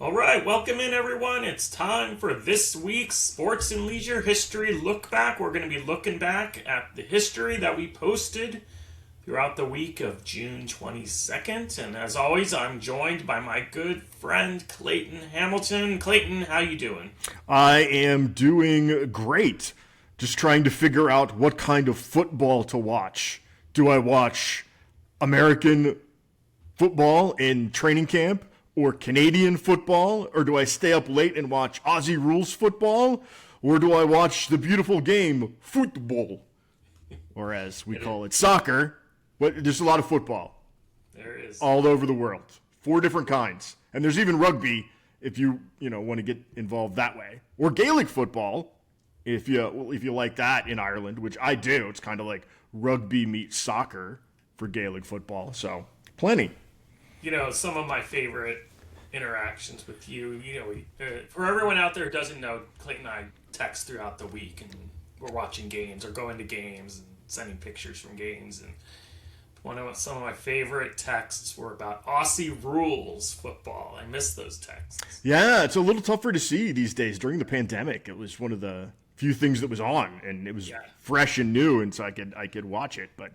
All right, welcome in everyone. It's time for this week's Sports and Leisure History Look Back. We're going to be looking back at the history that we posted throughout the week of June 22nd. And as always, I'm joined by my good friend Clayton Hamilton. Clayton, how you doing? I am doing great. Just trying to figure out what kind of football to watch. Do I watch American football in training camp or Canadian football? Or do I stay up late and watch Aussie rules football? Or do I watch the beautiful game football? Or as we call it, soccer. But there's a lot of football. There is. All over the world. 4 different kinds. And there's even rugby if you want to get involved that way. Or Gaelic football if you like that in Ireland, which I do. It's kind of like rugby meets soccer for Gaelic football. So, plenty. Some of my favorite interactions with you, for everyone out there who doesn't know, Clayton and I text throughout the week and we're watching games or going to games and sending pictures from games. And some of my favorite texts were about Aussie rules football. I miss those texts. Yeah, it's a little tougher to see these days. During the pandemic, it was one of the few things that was on, and it was fresh and new, and so I could watch it. But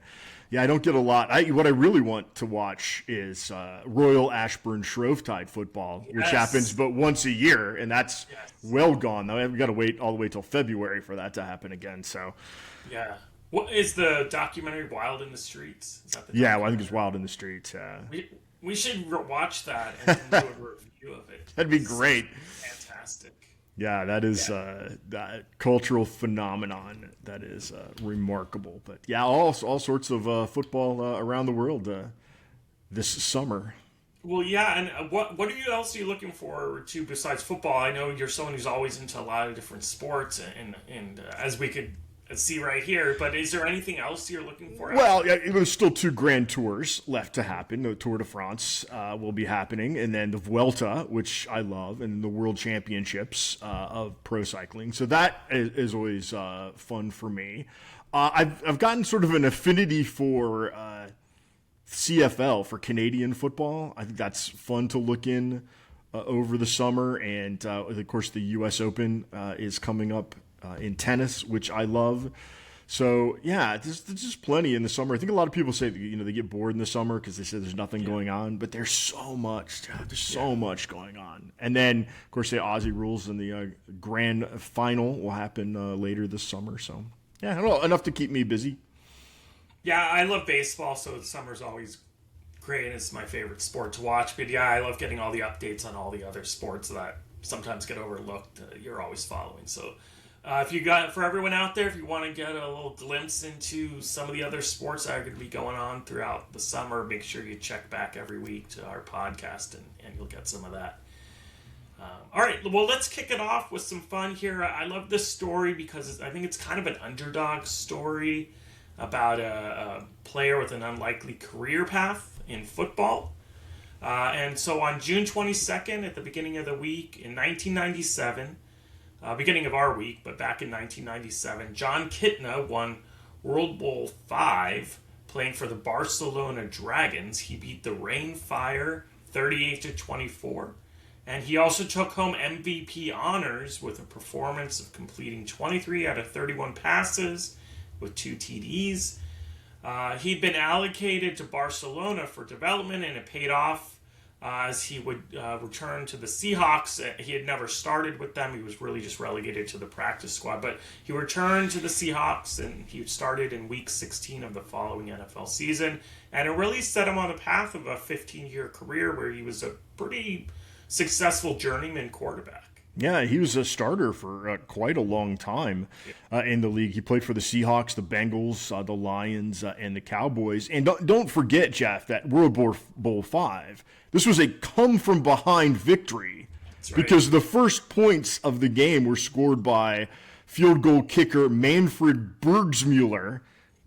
yeah, I don't get a lot. What I really want to watch is Royal Ashburn Shrovetide football, which happens but once a year, and that's well gone. Though I've got to wait all the way till February for that to happen again. So yeah. What is the documentary Wild in the Streets? Is that the well, I think it's Wild in the Streets. We should watch that and do a review of it. That'd be great. Fantastic. Yeah, that is that cultural phenomenon that is remarkable. But yeah, all sorts of football around the world this summer. Well, yeah, and what else are you looking forward to besides football? I know you're someone who's always into a lot of different sports, and as we could see right here, but is there anything else you're looking for? Well, there's still 2 grand tours left to happen. The Tour de France will be happening, and then the Vuelta, which I love, and the World Championships of pro cycling. So that is always fun for me. I've gotten sort of an affinity for CFL, for Canadian football. I think that's fun to look in over the summer, and of course the U.S. Open is coming up in tennis, which I love. So yeah, there's just plenty in the summer. I think a lot of people say that, they get bored in the summer because they say there's nothing going on, but there's so much. There's so much going on. And then of course the Aussie rules and the grand final will happen later this summer. So yeah, I don't know, enough to keep me busy. Yeah, I love baseball, so summer's always great. It's my favorite sport to watch. But yeah, I love getting all the updates on all the other sports that sometimes get overlooked. You're always following. So for everyone out there, if you want to get a little glimpse into some of the other sports that are going to be going on throughout the summer, make sure you check back every week to our podcast and you'll get some of that. All right, well, let's kick it off with some fun here. I love this story because I think it's kind of an underdog story about a player with an unlikely career path in football. And so on June 22nd, at the beginning of the week in 1997, beginning of our week, but back in 1997, John Kitna won World Bowl V playing for the Barcelona Dragons. He beat the Rain Fire 38-24. And he also took home MVP honors with a performance of completing 23 out of 31 passes with 2 TDs. He'd been allocated to Barcelona for development, and it paid off as he would return to the Seahawks. He had never started with them. He was really just relegated to the practice squad. But he returned to the Seahawks, and he started in Week 16 of the following NFL season. And it really set him on the path of a 15-year career where he was a pretty successful journeyman quarterback. Yeah, he was a starter for quite a long time in the league. He played for the Seahawks, the Bengals, the Lions, and the Cowboys. And don't forget, Jeff, that World Bowl V, this was a come-from-behind victory. That's right. Because the first points of the game were scored by field goal kicker Manfred Bergsmuller.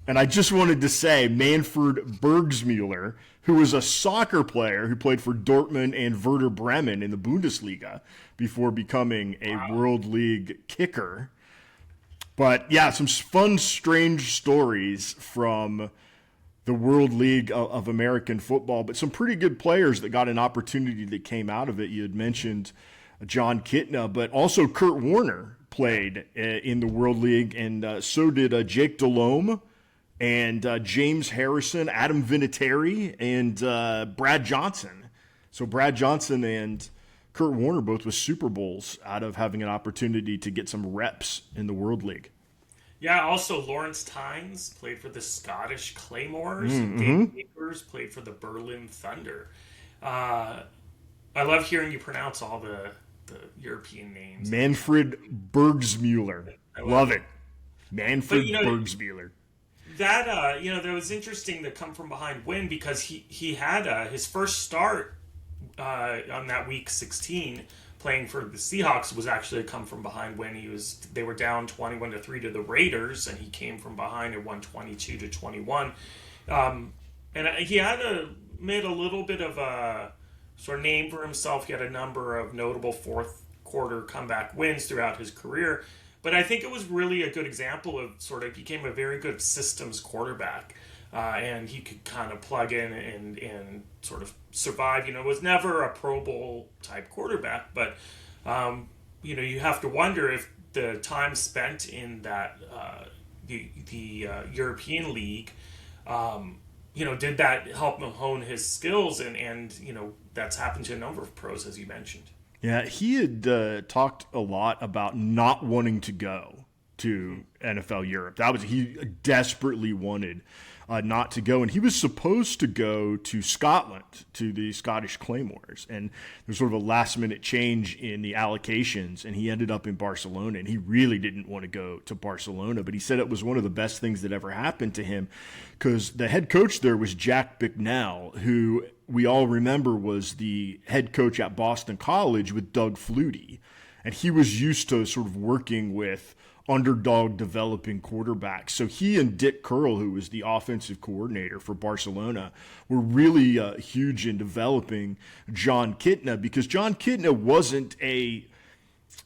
And I just wanted to say Manfred Bergsmuller, who was a soccer player who played for Dortmund and Werder Bremen in the Bundesliga before becoming a World League kicker. But yeah, some fun, strange stories from the World League of American Football, but some pretty good players that got an opportunity that came out of it. You had mentioned John Kitna, but also Kurt Warner played in the World League, and so did Jake Delhomme and James Harrison, Adam Vinatieri, and Brad Johnson. So Brad Johnson and Kurt Warner both with Super Bowls out of having an opportunity to get some reps in the World League. Yeah, also Lawrence Tynes played for the Scottish Claymores, and Dave Akers played for the Berlin Thunder. I love hearing you pronounce all the European names. Manfred Bergsmuller. Love it. Manfred Bergsmuller. That that was interesting to come from behind win, because he had his first start on that week 16 playing for the Seahawks was actually a come from behind win. They were down 21-3 to the Raiders, and he came from behind and won 22-21. And he made a little bit of a sort of name for himself. He had a number of notable fourth quarter comeback wins throughout his career. But I think it was really a good example of sort of became a very good systems quarterback. And he could kind of plug in and sort of survive. Was never a Pro Bowl type quarterback, but you have to wonder if the time spent in that the European League, did that help him hone his skills, and that's happened to a number of pros, as you mentioned. Yeah, he had talked a lot about not wanting to go to NFL Europe. He desperately wanted not to go, and he was supposed to go to Scotland, to the Scottish Claymores, and there's sort of a last-minute change in the allocations, and he ended up in Barcelona, and he really didn't want to go to Barcelona, but he said it was one of the best things that ever happened to him, because the head coach there was Jack Bicknell, who we all remember was the head coach at Boston College with Doug Flutie, and he was used to sort of working with underdog developing quarterbacks. So he and Dick Curl, who was the offensive coordinator for Barcelona, were really huge in developing John Kitna, because John Kitna wasn't a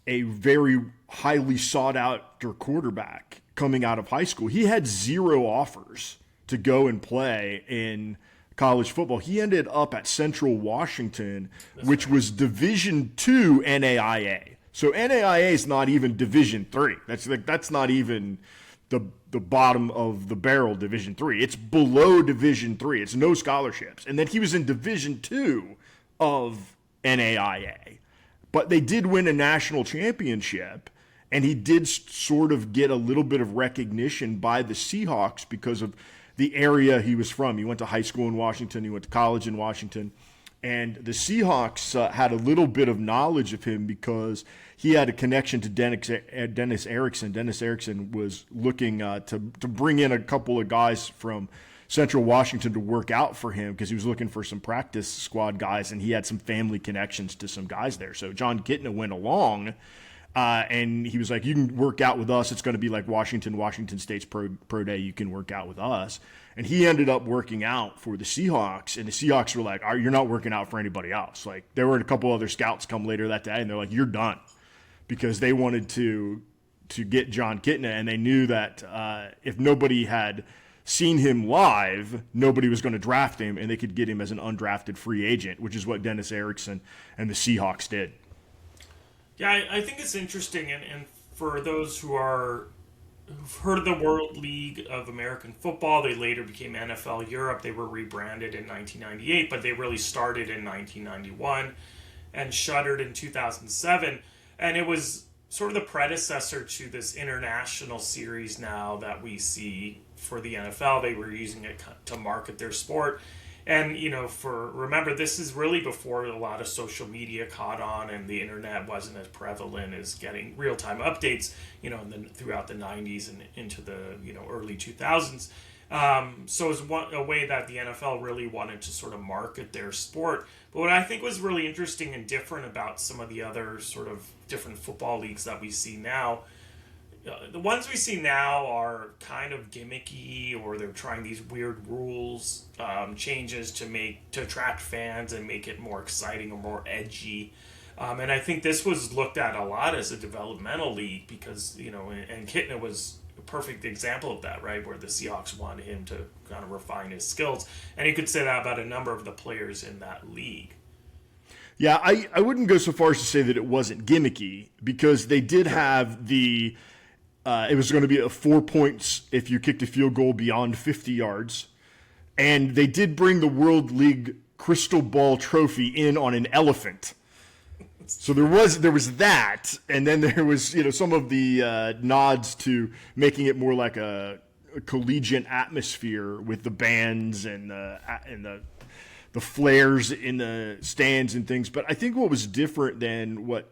very highly sought after quarterback coming out of high school. He had 0 offers to go and play in college football. He ended up at Central Washington, which was Division II NAIA. So NAIA is not even Division III. That's not even the bottom of the barrel Division III. It's below Division III. It's no scholarships. And then he was in Division II of NAIA. But they did win a national championship, and he did sort of get a little bit of recognition by the Seahawks because of the area he was from. He went to high school in Washington. He went to college in Washington. And the Seahawks had a little bit of knowledge of him because he had a connection to Dennis Erickson. Dennis Erickson was looking to bring in a couple of guys from Central Washington to work out for him because he was looking for some practice squad guys, and he had some family connections to some guys there. So John Kitna went along, and he was like, you can work out with us. It's going to be like Washington State's pro day. You can work out with us. And he ended up working out for the Seahawks, and the Seahawks were like, you're not working out for anybody else. Like, there were a couple other scouts come later that day, and they're like, you're done, because they wanted to get John Kitna, and they knew that if nobody had seen him live, nobody was going to draft him, and they could get him as an undrafted free agent, which is what Dennis Erickson and the Seahawks did. Yeah, I think it's interesting, and for those who've heard of the World League of American Football, they later became NFL Europe. They were rebranded in 1998, but they really started in 1991 and shuttered in 2007. And it was sort of the predecessor to this international series now that we see for the NFL. They were using it to market their sport. And, remember, this is really before a lot of social media caught on and the internet wasn't as prevalent as getting real-time updates, throughout the 90s and into the, early 2000s. So it was a way that the NFL really wanted to sort of market their sport. But what I think was really interesting and different about some of the other sort of different football leagues that we see now, the ones we see now are kind of gimmicky, or they're trying these weird rules changes to attract fans and make it more exciting or more edgy. And I think this was looked at a lot as a developmental league because, and Kitna was perfect example of that, right? Where the Seahawks wanted him to kind of refine his skills. And you could say that about a number of the players in that league. Yeah, I wouldn't go so far as to say that it wasn't gimmicky, because they did have the it was going to be a 4 points if you kicked a field goal beyond 50 yards. And they did bring the World League Crystal Ball Trophy in on an elephant. So there was that, and then there was some of the nods to making it more like a collegiate atmosphere with the bands and the flares in the stands and things. But I think what was different than what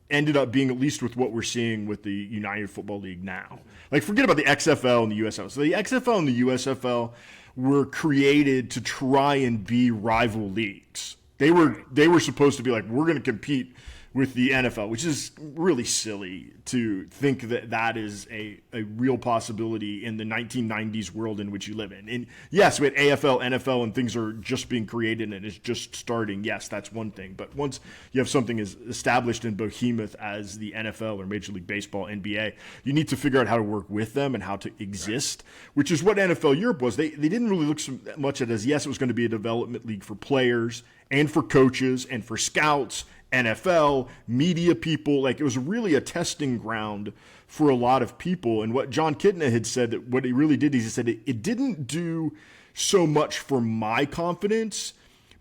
ended up being, at least with what we're seeing with the United Football League now, like forget about the XFL and the USFL. So the XFL and the USFL were created to try and be rival leagues. They were supposed to be like, we're going to compete with the NFL, which is really silly to think that that is a real possibility in the 1990s world in which you live in. And yes, with AFL, NFL, and things are just being created and it's just starting, yes, that's one thing. But once you have something as established in behemoth as the NFL or Major League Baseball, NBA, you need to figure out how to work with them and how to exist, which is what NFL Europe was. They didn't really look so much at it as, yes, it was going to be a development league for players and for coaches and for scouts, NFL, media people. Like, it was really a testing ground for a lot of people. And what John Kitna had said, that what he really did is he said it didn't do so much for my confidence,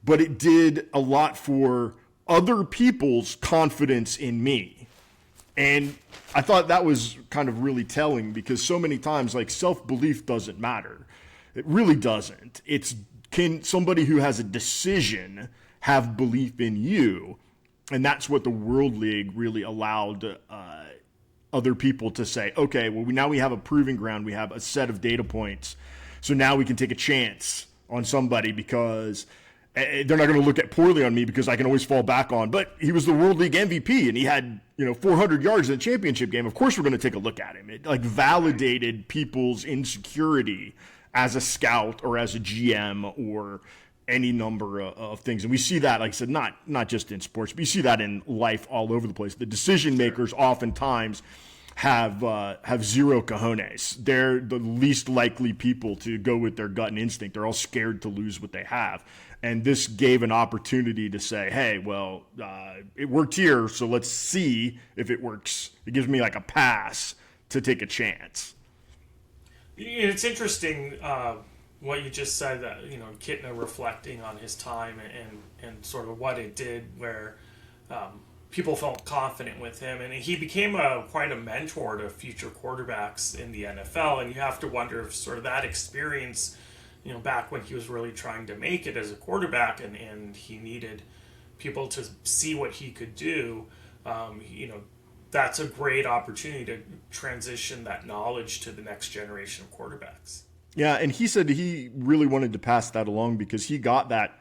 but it did a lot for other people's confidence in me. And I thought that was kind of really telling, because so many times, like, self-belief doesn't matter. It really doesn't. Can somebody who has a decision have belief in you? And that's what the World League really allowed other people to say, okay, well, now we have a proving ground. We have a set of data points. So now we can take a chance on somebody, because they're not going to look at poorly on me, because I can always fall back on, but he was the World League MVP and he had 400 yards in the championship game. Of course we're going to take a look at him. It validated people's insecurity as a scout or as a GM or any number of things. And we see that, like I said, not just in sports, but you see that in life all over the place. The decision makers oftentimes have zero cojones. They're the least likely people to go with their gut and instinct. They're all scared to lose what they have. And this gave an opportunity to say, hey, well, it worked here, so let's see if it works. It gives me like a pass to take a chance. It's interesting what you just said, that Kitna reflecting on his time and sort of what it did, where people felt confident with him, and he became quite a mentor to future quarterbacks in the NFL. And you have to wonder if sort of that experience, back when he was really trying to make it as a quarterback, and he needed people to see what he could do, that's a great opportunity to transition that knowledge to the next generation of quarterbacks. Yeah, and he said he really wanted to pass that along, because he got that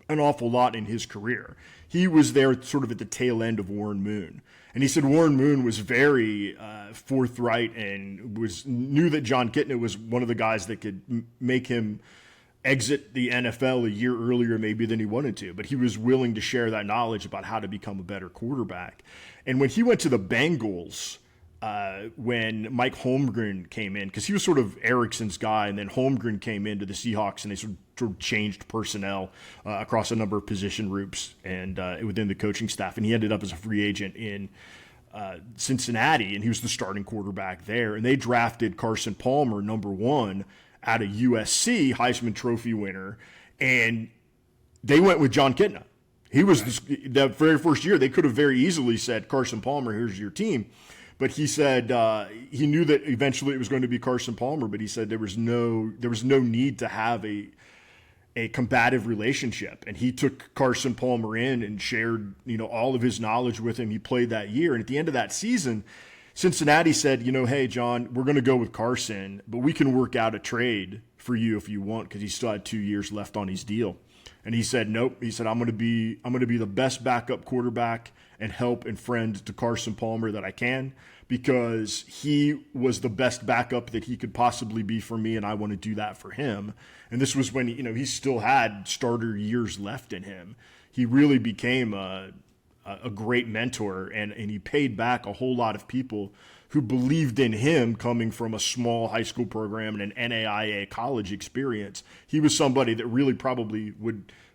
an awful lot in his career. He was there sort of at the tail end of Warren Moon. And he said Warren Moon was very forthright and knew that John Kitna was one of the guys that could make him exit the NFL a year earlier maybe than he wanted to. But he was willing to share that knowledge about how to become a better quarterback. And when he went to the Bengals, when Mike Holmgren came in, because he was sort of Erickson's guy, and then Holmgren came into the Seahawks, and they sort of changed personnel across a number of position groups and within the coaching staff. And he ended up as a free agent in Cincinnati, and he was the starting quarterback there. And they drafted Carson Palmer, number 1, out of USC, Heisman Trophy winner, and they went with John Kitna. He was the very first year. They could have very easily said, Carson Palmer, here's your team. But he said he knew that eventually it was going to be Carson Palmer, but he said there was no need to have a combative relationship. And he took Carson Palmer in and shared, all of his knowledge with him. He played that year. And at the end of that season, Cincinnati said, hey, John, we're going to go with Carson, but we can work out a trade for you if you want, because he still had 2 years left on his deal. And he said, nope. He said, I'm going to be the best backup quarterback and help and friend to Carson Palmer that I can, because he was the best backup that he could possibly be for me, and I want to do that for him. And this was when he still had starter years left in him. He really became a great mentor, and he paid back a whole lot of people who believed in him coming from a small high school program and an NAIA college experience. He was somebody that really probably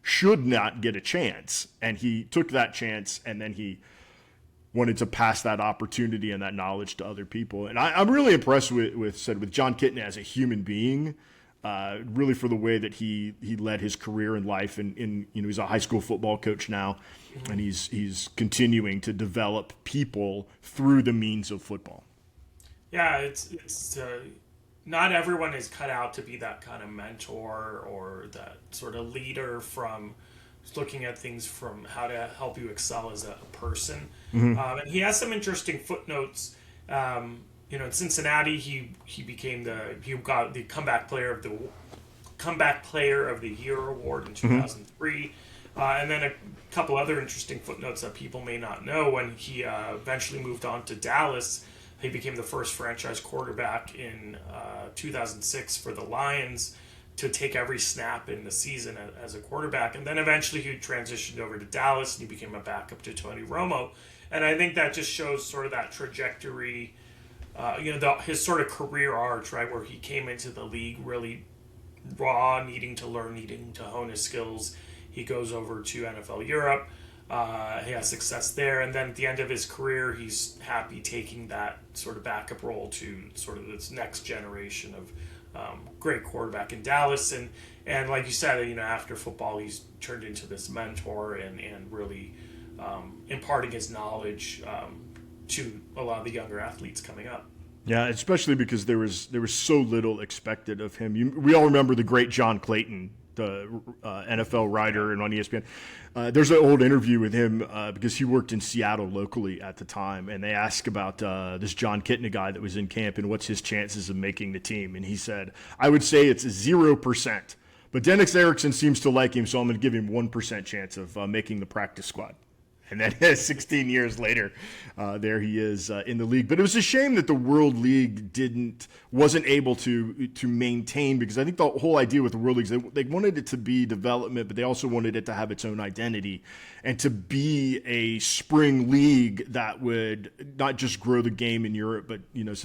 should not get a chance. And he took that chance, and then he wanted to pass that opportunity and that knowledge to other people. And I'm really impressed with John Kitna as a human being, really for the way that he led his career in life. And he's a high school football coach now, and he's continuing to develop people through the means of football. Yeah, it's not everyone is cut out to be that kind of mentor or that sort of leader from looking at things from how to help you excel as a person. And he has some interesting footnotes. In Cincinnati, he got the comeback player of the year award in 2003. And then a couple other interesting footnotes that people may not know. When he eventually moved on to Dallas, he became the first franchise quarterback in 2006 for the Lions to take every snap in the season as a quarterback. And then eventually he transitioned over to Dallas, and he became a backup to Tony Romo. And I think that just shows sort of that trajectory, his sort of career arc, right, where he came into the league really raw, needing to learn, needing to hone his skills. He goes over to NFL Europe. He has success there, and then at the end of his career, he's happy taking that sort of backup role to sort of this next generation of great quarterback in Dallas. And like you said, after football, he's turned into this mentor and really imparting his knowledge to a lot of the younger athletes coming up. Yeah, especially because there was so little expected of him. We all remember the great John Clayton, the NFL writer and on ESPN. There's an old interview with him because he worked in Seattle locally at the time, and they asked about this John Kitna guy that was in camp and what's his chances of making the team. And he said, I would say it's 0%, but Dennis Erickson seems to like him, so I'm going to give him 1% chance of making the practice squad. And then 16 years later, there he is in the league. But it was a shame that the World League wasn't able to maintain, because I think the whole idea with the World League is they wanted it to be development, but they also wanted it to have its own identity and to be a spring league that would not just grow the game in Europe, but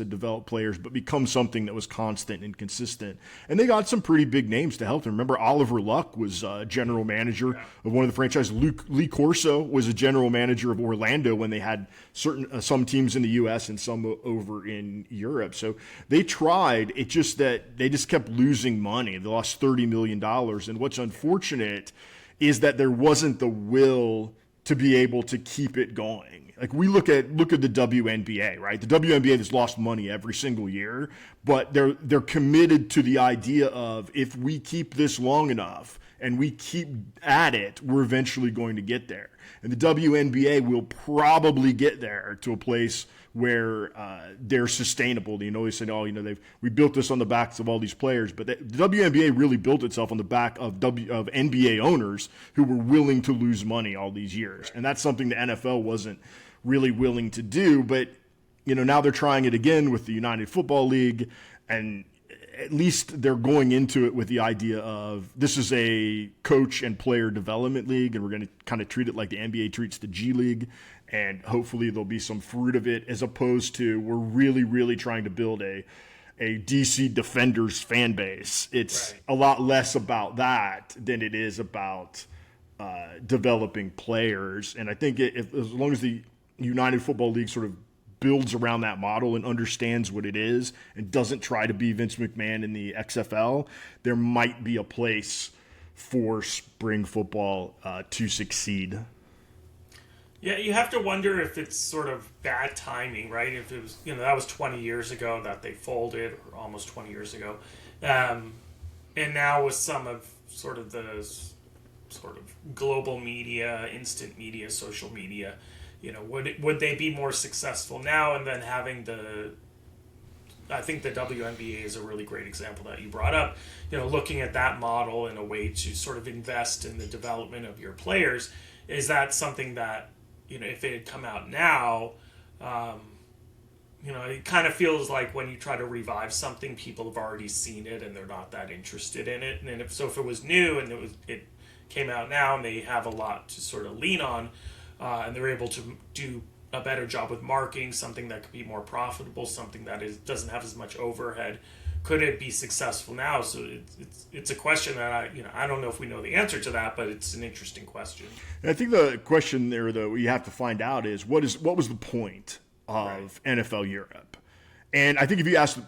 develop players, but become something that was constant and consistent. And they got some pretty big names to help them. Remember, Oliver Luck was general manager of one of the franchises. Lee Corso was a general manager of Orlando when they had some teams in the U.S. and some over in Europe. So they tried. It's just that they just kept losing money. They lost $30 million. And what's unfortunate is that there wasn't the will to be able to keep it going. Like, we look at the WNBA, right? The WNBA has lost money every single year, but they're committed to the idea of, if we keep this long enough and we keep at it, we're eventually going to get there. And the WNBA will probably get there to a place where they're sustainable. They said, we built this on the backs of all these players, but the WNBA really built itself on the back of NBA owners who were willing to lose money all these years. And that's something the NFL wasn't really willing to do. But now they're trying it again with the United Football League, and at least they're going into it with the idea of, this is a coach and player development league, and we're going to kind of treat it like the NBA treats the G League, and hopefully there'll be some fruit of it, as opposed to, we're really, really trying to build a DC Defenders fan base. It's a lot less about that than it is about developing players. And I think as long as the United Football League sort of builds around that model and understands what it is and doesn't try to be Vince McMahon in the XFL, there might be a place for spring football to succeed. Yeah, you have to wonder if it's sort of bad timing, right? If it was, that was 20 years ago that they folded, or almost 20 years ago. And now with some of sort of the sort of global media, instant media, social media, would they be more successful now? And then having I think the WNBA is a really great example that you brought up, looking at that model in a way to sort of invest in the development of your players. Is that something that, if it had come out now, it kind of feels like when you try to revive something, people have already seen it and they're not that interested in it. And if it was new and it came out now and they have a lot to sort of lean on, and they're able to do a better job with marketing, something that could be more profitable, something that doesn't have as much overhead? Could it be successful now? So it's a question that I don't know if we know the answer to that, but it's an interesting question. And I think the question there, though, you have to find out is what was the point of NFL Europe? And I think if you asked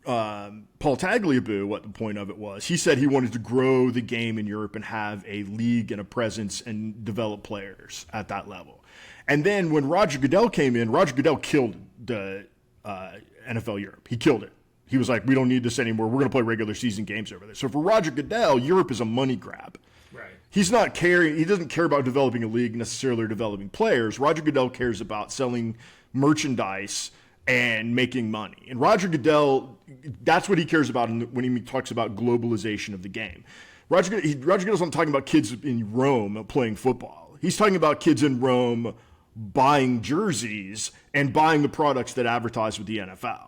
Paul Tagliabue what the point of it was, he said he wanted to grow the game in Europe and have a league and a presence and develop players at that level. And then when Roger Goodell came in, Roger Goodell killed the NFL Europe. He killed it. He was like, we don't need this anymore. We're going to play regular season games over there. So for Roger Goodell, Europe is a money grab. Right. He doesn't care about developing a league necessarily or developing players. Roger Goodell cares about selling merchandise and making money. And Roger Goodell, that's what he cares about when he talks about globalization of the game. Roger Goodell's not talking about kids in Rome playing football. He's talking about kids in Rome buying jerseys and buying the products that advertise with the NFL.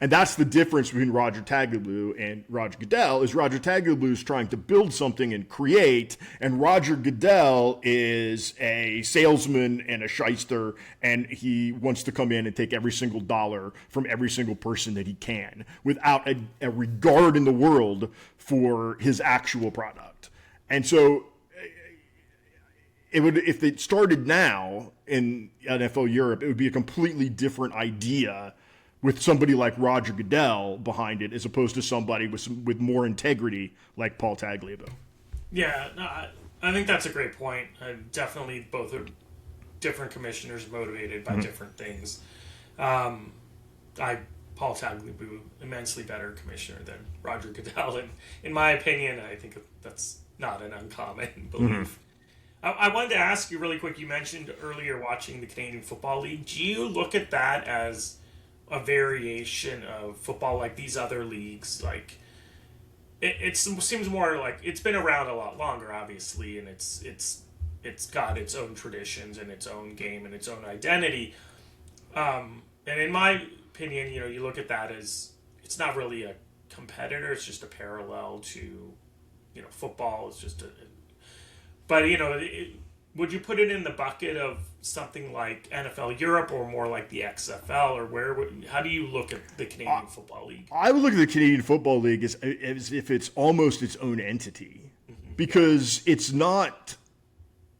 And that's the difference between Roger Tagliabue and Roger Goodell, is Roger Tagliabue is trying to build something and create, and Roger Goodell is a salesman and a shyster, and he wants to come in and take every single dollar from every single person that he can without a regard in the world for his actual product. And so if it started now in NFL Europe, it would be a completely different idea with somebody like Roger Goodell behind it, as opposed to somebody with more integrity like Paul Tagliabue. Yeah, no, I think that's a great point. Definitely both are different commissioners motivated by different things. Paul Tagliabue, immensely better commissioner than Roger Goodell, and in my opinion, I think that's not an uncommon belief. I wanted to ask you really quick, you mentioned earlier watching the Canadian Football League. Do you look at that as a variation of football like these other leagues? Like it seems more like it's been around a lot longer, obviously, and it's got its own traditions and its own game and its own identity. And in my opinion, you look at that as it's not really a competitor; it's just a parallel to football. It's just but would you put it in the bucket of something like NFL Europe or more like the XFL, or how do you look at the Canadian Football League? I would look at the Canadian Football League as if it's almost its own entity, because it's not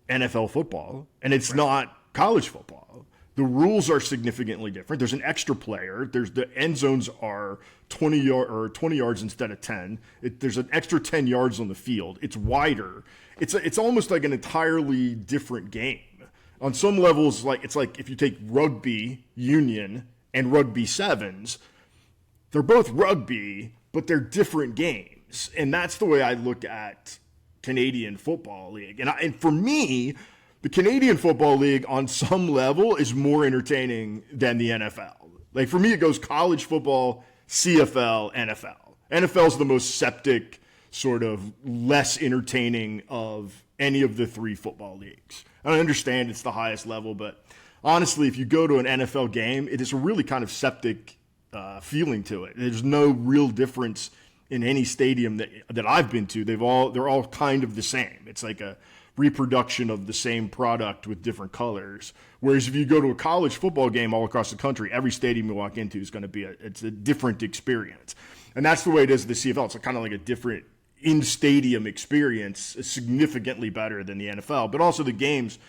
NFL football and it's not college football. The rules are significantly different. There's an extra player. The end zones are 20 yards instead of 10. There's an extra 10 yards on the field. It's wider. It's almost like an entirely different game. On some levels, it's like if you take rugby union and rugby sevens, they're both rugby, but they're different games. And that's the way I look at Canadian Football League. And for me, the Canadian Football League on some level is more entertaining than the NFL. Like for me, it goes college football, CFL, NFL. NFL is the most septic, sort of less entertaining of any of the three football leagues. I understand it's the highest level, but honestly, if you go to an NFL game, it is a really kind of septic feeling to it. There's no real difference in any stadium that I've been to. They're all kind of the same. It's like a reproduction of the same product with different colors. Whereas if you go to a college football game all across the country, every stadium you walk into is going to be it's a different experience. And that's the way it is with the CFL. It's kind of like a different in-stadium experience, is significantly better than the NFL. But also the games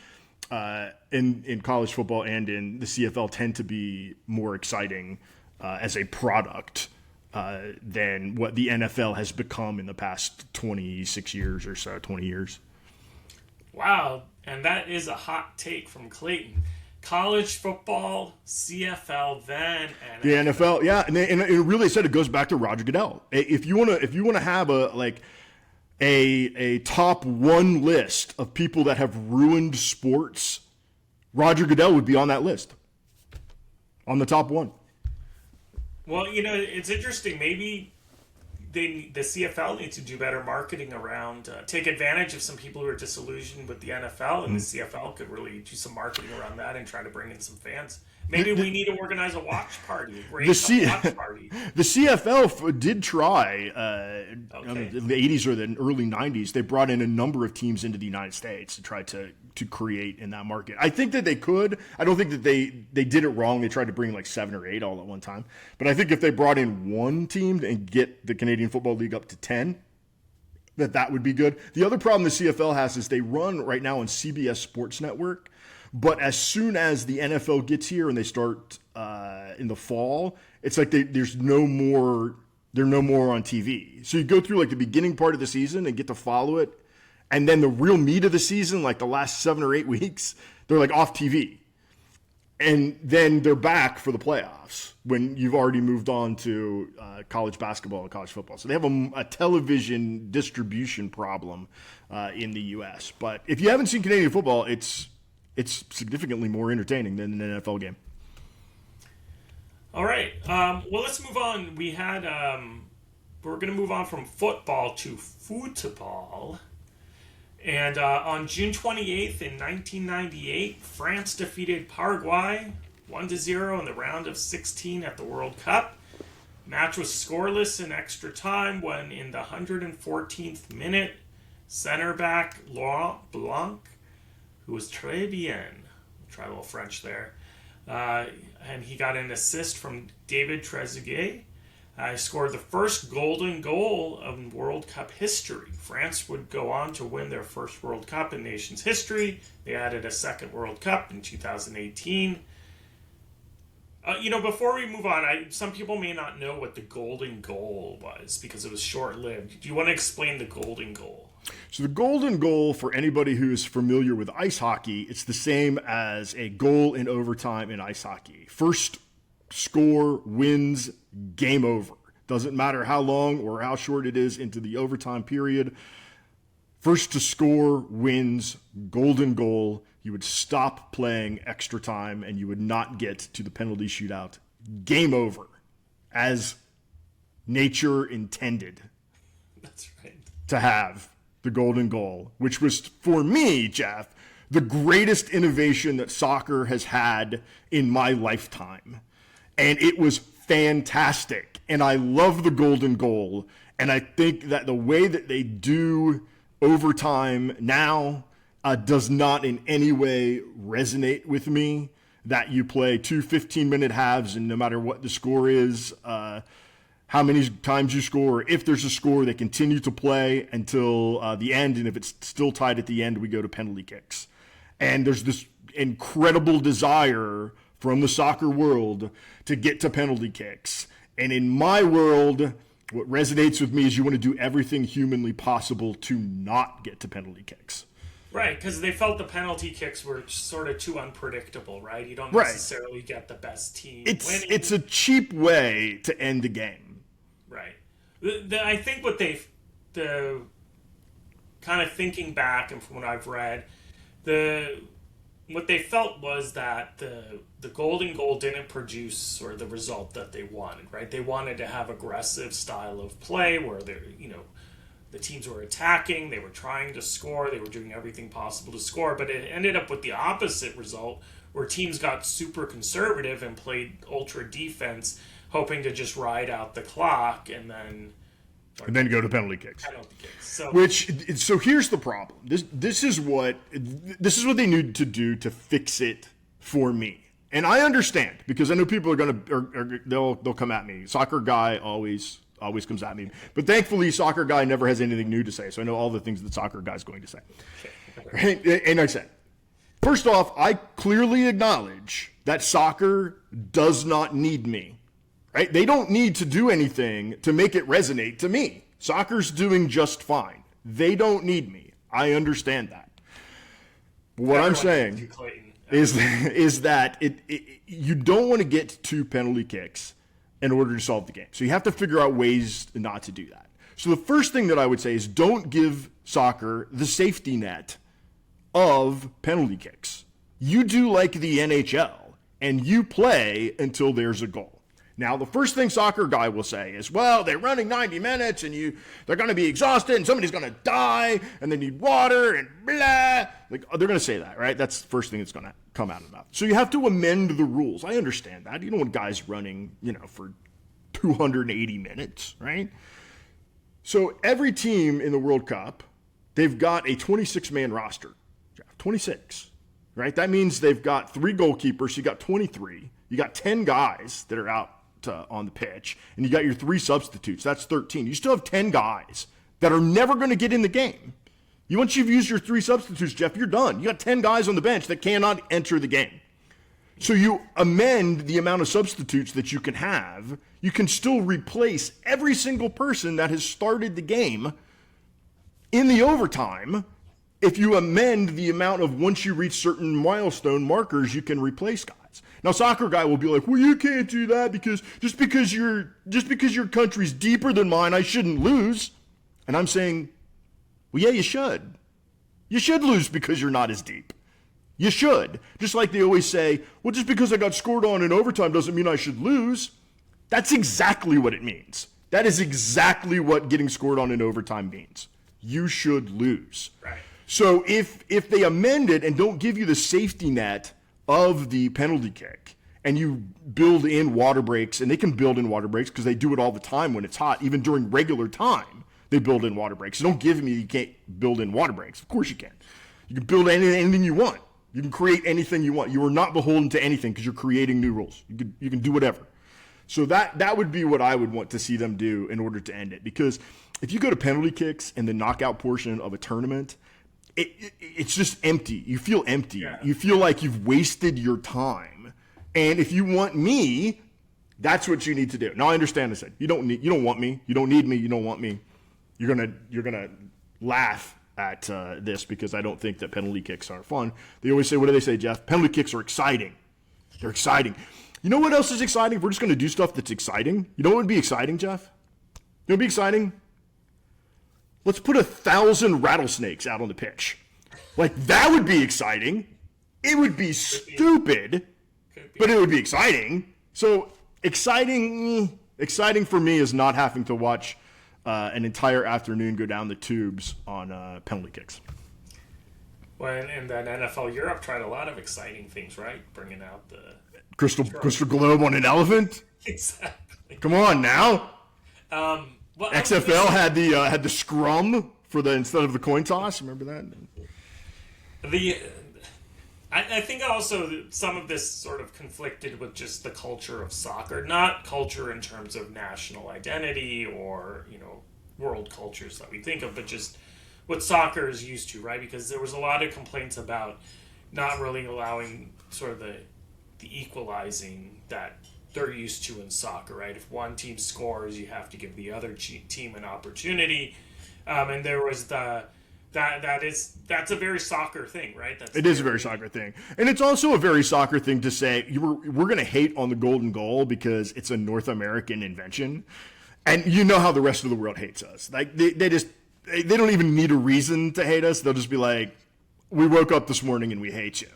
in college football and in the CFL tend to be more exciting as a product than what the NFL has become in the past 26 years or so, 20 years. Wow, and that is a hot take from Clayton. College football, CFL, then NFL. The NFL, yeah, and it really said it goes back to Roger Goodell. If you want to have a top one list of people that have ruined sports, Roger Goodell would be on that list, on the top one. Well, it's interesting. Maybe the CFL needs to do better marketing around, take advantage of some people who are disillusioned with the NFL, and the CFL could really do some marketing around that and try to bring in some fans. Maybe we need to organize a watch party, a great watch party. The CFL did try in the 80s or the early 90s. They brought in a number of teams into the United States to try to create in that market. I think that they could. I don't think that they did it wrong. They tried to bring like 7 or 8 all at one time. But I think if they brought in one team and get the Canadian Football League up to 10, that would be good. The other problem the CFL has is they run right now on CBS Sports Network. But as soon as the NFL gets here and they start in the fall, it's like there's no more. They're no more on TV. So you go through like the beginning part of the season and get to follow it, and then the real meat of the season, like the last 7 or 8 weeks, they're like off TV, and then they're back for the playoffs when you've already moved on to college basketball and college football. So they have a television distribution problem in the U.S. But if you haven't seen Canadian football, it's significantly more entertaining than an NFL game. All right. Well, let's move on. We're going to move on from football to football. And on June 28th in 1998, France defeated Paraguay 1-0 in the round of 16 at the World Cup. Match was scoreless in extra time when in the 114th minute, center back Laurent Blanc, who was très bien, try a little French there, and he got an assist from David Trezeguet. Scored the first golden goal of World Cup history. France would go on to win their first World Cup in nation's history. They added a second World Cup in 2018. Before we move on, some people may not know what the golden goal was because it was short-lived. Do you want to explain the golden goal? So the golden goal, for anybody who is familiar with ice hockey, it's the same as a goal in overtime in ice hockey. First score wins, game over. Doesn't matter how long or how short it is into the overtime period. First to score wins, golden goal. You would stop playing extra time and you would not get to the penalty shootout. Game over, as nature intended. That's right. To have the golden goal, which was, for me, Jeff, the greatest innovation that soccer has had in my lifetime. And it was fantastic. And I love the golden goal. And I think that the way that they do overtime now does not in any way resonate with me. That you play 2 15-minute halves, and no matter what the score is, how many times you score, or if there's a score, they continue to play until the end. And if it's still tied at the end, we go to penalty kicks. And there's this incredible desire from the soccer world to get to penalty kicks. And in my world, what resonates with me is you want to do everything humanly possible to not get to penalty kicks. Right, because they felt the penalty kicks were sort of too unpredictable, right? You don't necessarily get the best team winning. It's a cheap way to end the game. Right. I think the kind of thinking back and from what I've read, what they felt was that the golden goal didn't produce or the result that they wanted, right? They wanted to have aggressive style of play where the teams were attacking, they were trying to score, they were doing everything possible to score, but it ended up with the opposite result where teams got super conservative and played ultra defense, hoping to just ride out the clock and then go to penalty kicks. So here's the problem. This is what they need to do to fix it for me. And I understand because I know people are they'll come at me. Soccer guy always comes at me. But thankfully, soccer guy never has anything new to say. So I know all the things that soccer guy is going to say. Right? And I said, first off, I clearly acknowledge that soccer does not need me. Right? They don't need to do anything to make it resonate to me. Soccer's doing just fine. They don't need me. I understand that. But what I'm saying is that you don't want to get to penalty kicks in order to solve the game. So you have to figure out ways not to do that. So the first thing that I would say is don't give soccer the safety net of penalty kicks. You do like the NHL, and you play until there's a goal. Now, the first thing soccer guy will say is, well, they're running 90 minutes and they're going to be exhausted and somebody's going to die and they need water and blah. Like, they're going to say that, right? That's the first thing that's going to come out of the mouth. So you have to amend the rules. I understand that. You don't want guys running, for 280 minutes, right? So every team in the World Cup, they've got a 26-man roster. 26, right? That means they've got 3 goalkeepers. So you got 23. You got 10 guys that are out on the pitch, and you got your 3 substitutes. That's 13. You still have 10 guys that are never going to get in the game. Once you've used your 3 substitutes, Jeff, you're done. You got 10 guys on the bench that cannot enter the game. So you amend the amount of substitutes that you can have. You can still replace every single person that has started the game in the overtime. If you amend the amount of, once you reach certain milestone markers, you can replace guys. Now, soccer guy will be like, well, you can't do that because just because your country's deeper than mine, I shouldn't lose. And I'm saying, well, yeah, you should. You should lose because you're not as deep. You should. Just like they always say, well, just because I got scored on in overtime doesn't mean I should lose. That's exactly what it means. That is exactly what getting scored on in overtime means. You should lose. Right. So if they amend it and don't give you the safety net of the penalty kick, and you build in water breaks, and they can build in water breaks because they do it all the time when it's hot, even during regular time, they build in water breaks. So don't give me you can't build in water breaks. Of course you can. You can build anything you want. You can create anything you want. You are not beholden to anything because you're creating new rules. You can do whatever. So that would be what I would want to see them do in order to end it. Because if you go to penalty kicks in the knockout portion of a tournament, it's just empty. You feel empty. Yeah. You feel like you've wasted your time. And if you want me, that's what you need to do. Now I understand I said you don't want me. You don't need me. You don't want me. You're gonna laugh at this because I don't think that penalty kicks are fun. They always say, what do they say, Jeff? Penalty kicks are exciting. They're exciting. You know what else is exciting? If we're just gonna do stuff that's exciting. You know what would be exciting, Jeff? You know what would be exciting? Let's put 1,000 rattlesnakes out on the pitch. Like, that would be exciting. It would be stupid, but it would be exciting. So exciting for me is not having to watch an entire afternoon go down the tubes on penalty kicks. Well, and then NFL Europe tried a lot of exciting things, right? Bringing out the crystal globe on an elephant. Exactly. Come on now. Well, XFL had the scrum for instead of the coin toss. Remember that? I think also some of this sort of conflicted with just the culture of soccer, not culture in terms of national identity or world cultures that we think of, but just what soccer is used to, right? Because there was a lot of complaints about not really allowing sort of the equalizing that they're used to in soccer, right? If one team scores, you have to give the other team an opportunity, and there was that's a very soccer thing, right? It is a very soccer thing, and it's also a very soccer thing to say we're going to hate on the golden goal because it's a North American invention, and you know how the rest of the world hates us. Like they don't even need a reason to hate us. They'll just be like, we woke up this morning and we hate you.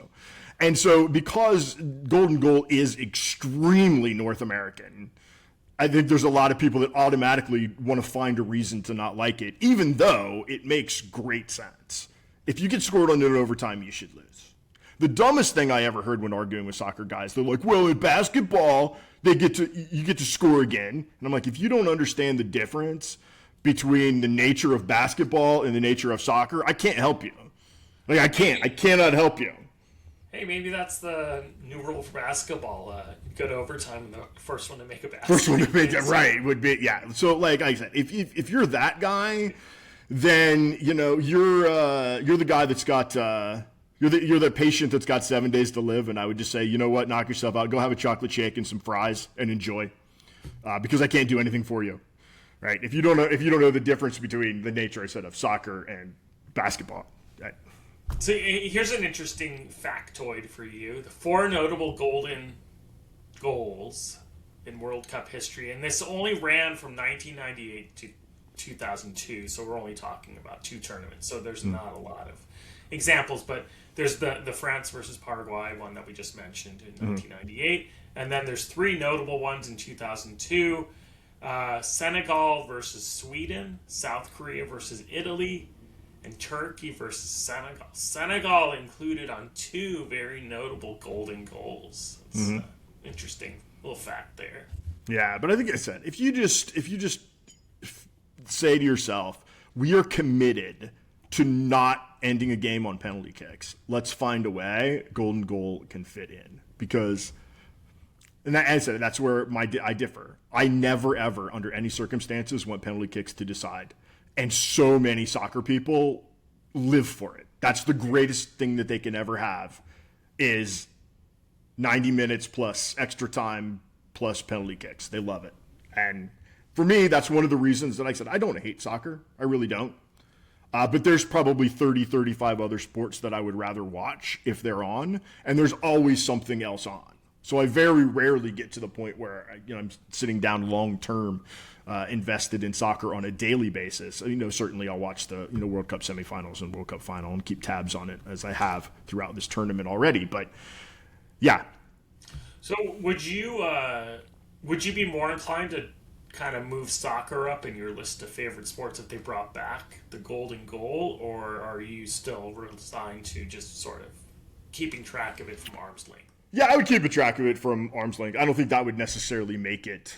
And so because golden goal is extremely North American, I think there's a lot of people that automatically want to find a reason to not like it, even though it makes great sense. If you get scored on in overtime, you should lose. The dumbest thing I ever heard when arguing with soccer guys, they're like, well, in basketball, you get to score again. And I'm like, if you don't understand the difference between the nature of basketball and the nature of soccer, I can't help you. Like, I cannot help you. Hey, maybe that's the new rule for basketball. Go to overtime, and the first one to make a basket. First one to make it right would be, yeah. So, like I said, if you're that guy, then you're the guy that's got you're the patient that's got 7 days to live. And I would just say, you know what, knock yourself out. Go have a chocolate shake and some fries and enjoy, because I can't do anything for you, right? If you don't know the difference between the nature, I said, of soccer and basketball. Right? So here's an interesting factoid for you. The 4 notable golden goals in World Cup history, and this only ran from 1998 to 2002, so we're only talking about 2 tournaments, so there's not a lot of examples, but there's the France versus Paraguay one that we just mentioned in 1998, and then there's three notable ones in 2002: Senegal versus Sweden, South Korea versus Italy, and Turkey versus Senegal. Senegal included on two very notable golden goals. It's interesting little fact there. Yeah, but I think I said if you just say to yourself, we are committed to not ending a game on penalty kicks. Let's find a way golden goal can fit in, because, and as I said, that's where I differ. I never ever, under any circumstances, want penalty kicks to decide, and so many soccer people live for it. That's the greatest thing that they can ever have, is 90 minutes plus extra time plus penalty kicks. They love it. And for me, that's one of the reasons that I said I don't hate soccer. I really don't. But there's probably 30, 35 other sports that I would rather watch if they're on, and there's always something else on. So I very rarely get to the point where I'm sitting down long-term invested in soccer on a daily basis. Certainly I'll watch the World Cup semifinals and World Cup final and keep tabs on it, as I have throughout this tournament already. But yeah. So would you be more inclined to kind of move soccer up in your list of favorite sports if they brought back the golden goal, or are you still resigned to just sort of keeping track of it from arm's length? Yeah, I would keep a track of it from arm's length. I don't think that would necessarily make it.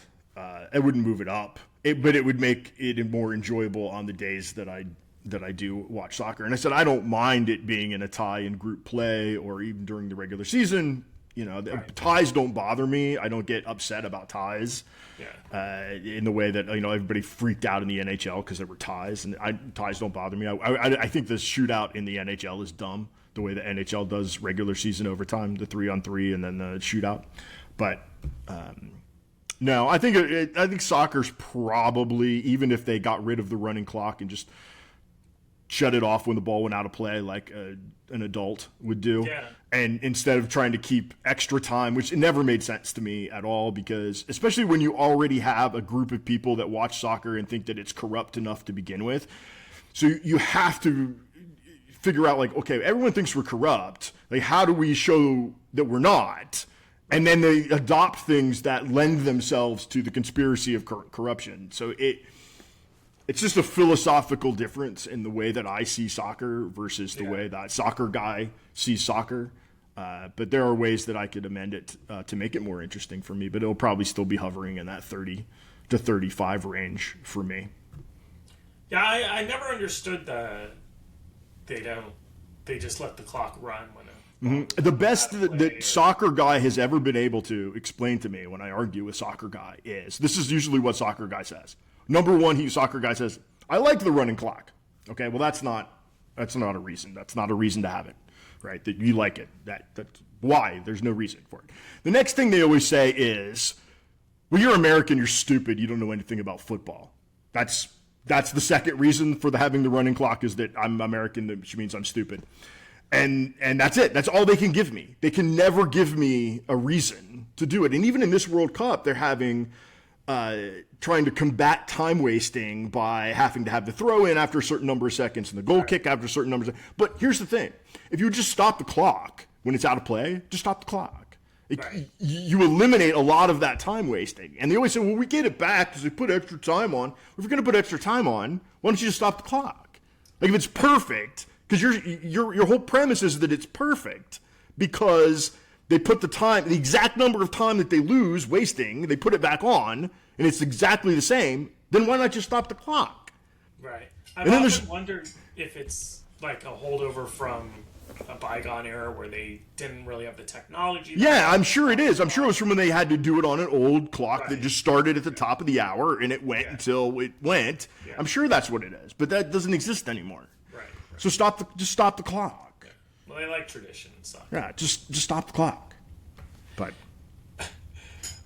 It wouldn't move it up, but it would make it more enjoyable on the days that I do watch soccer. And I said I don't mind it being in a tie in group play or even during the regular season. Right. Ties don't bother me. I don't get upset about ties. Yeah. In the way that everybody freaked out in the NHL because there were ties, and ties don't bother me. I think the shootout in the NHL is dumb. The way the NHL does regular season overtime, the 3-on-3 and then the shootout. But no, I think soccer's probably, even if they got rid of the running clock and just shut it off when the ball went out of play like an adult would do. Yeah. And instead of trying to keep extra time, which it never made sense to me at all, because especially when you already have a group of people that watch soccer and think that it's corrupt enough to begin with. So you have to figure out, like, okay, everyone thinks we're corrupt. Like, how do we show that we're not? And then they adopt things that lend themselves to the conspiracy of corruption. So it's just a philosophical difference in the way that I see soccer versus the way that soccer guy sees soccer. But there are ways that I could amend it to make it more interesting for me, but it'll probably still be hovering in that 30 to 35 range for me. Yeah, I never understood they just let the clock run when the best that soccer guy has ever been able to explain to me when I argue with soccer guy is, this is usually what soccer guy says. Number one, soccer guy says, I like the running clock. Okay, well that's not a reason. That's not a reason to have it, right? That you like it. That's why. There's no reason for it. The next thing they always say is, well, you're American, you're stupid, you don't know anything about football. That's the second reason for having the running clock, is that I'm American, which means I'm stupid. And that's it. That's all they can give me. They can never give me a reason to do it. And even in this World Cup, they're having trying to combat time wasting by having to have the throw in after a certain number of seconds and the goal kick after a certain number of seconds. But here's the thing. If you just stop the clock when it's out of play, just stop the clock. You eliminate a lot of that time wasting. And they always say, well, we get it back because we put extra time on. If you're going to put extra time on, why don't you just stop the clock? Like, if it's perfect, because your whole premise is that it's perfect because they put the exact number of time that they lose wasting, they put it back on, and it's exactly the same, then why not just stop the clock? Right. I've often wondered if it's like a holdover from a bygone era where they didn't really have the technology. Yeah, I'm sure it is. I'm sure it was from when they had to do it on an old clock that just started at the top of the hour, and it went until it went. Yeah. I'm sure that's what it is, but that doesn't exist anymore. Right. So just stop the clock. Yeah. Well, they like tradition and stuff. Yeah, just stop the clock. But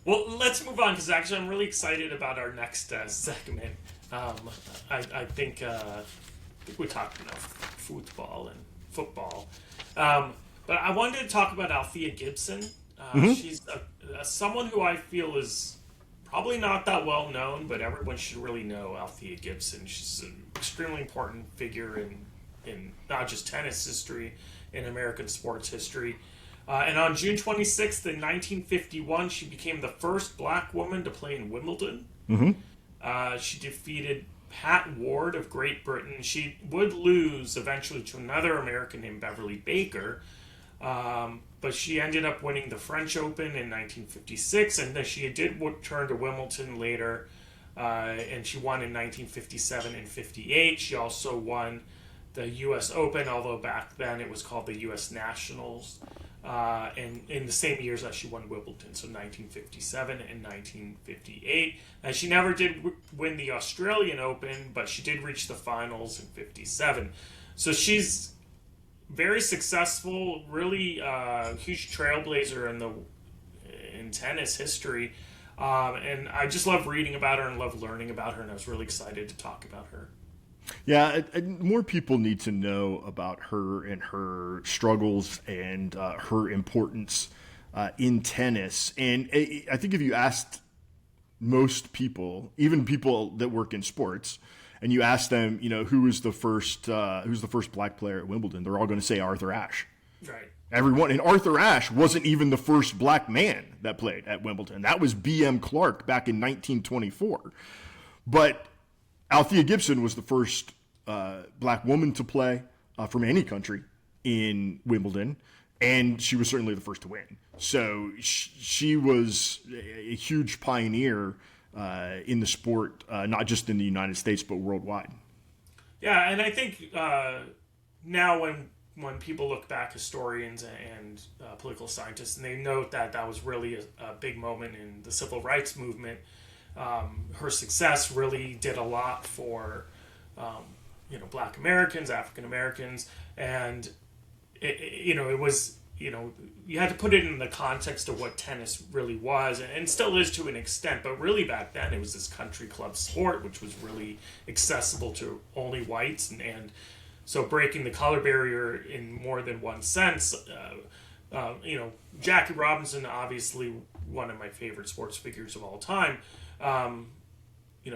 well, let's move on, because actually I'm really excited about our next segment. I think we talked enough football. But I wanted to talk about Althea Gibson. She's someone who I feel is probably not that well known, but everyone should really know Althea Gibson. She's an extremely important figure in not just tennis history, in American sports history. And on June 26th in 1951, she became the first black woman to play in Wimbledon. She defeated Pat Ward of Great Britain. She would lose eventually to another American named Beverly Baker, but she ended up winning the French Open in 1956, and then she did return to Wimbledon later, and she won in 1957 and 58. She also won the U.S. Open, although back then it was called the U.S. Nationals, and in the same years that she won Wimbledon, so 1957 and 1958. And she never did win the Australian Open, but she did reach the finals in 57. So she's very successful, really huge trailblazer in tennis history. And I just love reading about her and love learning about her, and I was really excited to talk about her. Yeah, more people need to know about her and her struggles and her importance in tennis. And I think if you asked most people, even people that work in sports, and you ask them, who's the first black player at Wimbledon, they're all going to say Arthur Ashe. Right. Everyone, and Arthur Ashe wasn't even the first black man that played at Wimbledon. That was B.M. Clark back in 1924. But Althea Gibson was the first black woman to play from any country in Wimbledon, and she was certainly the first to win. So she was a huge pioneer in the sport, not just in the United States, but worldwide. Yeah, and I think now when people look back, historians and political scientists, and they note that was really a big moment in the civil rights movement. Her success really did a lot for, Black Americans, African Americans, and it was, you had to put it in the context of what tennis really was, and still is to an extent, but really back then it was this country club sport, which was really accessible to only whites, and so breaking the color barrier in more than one sense. Jackie Robinson, obviously one of my favorite sports figures of all time.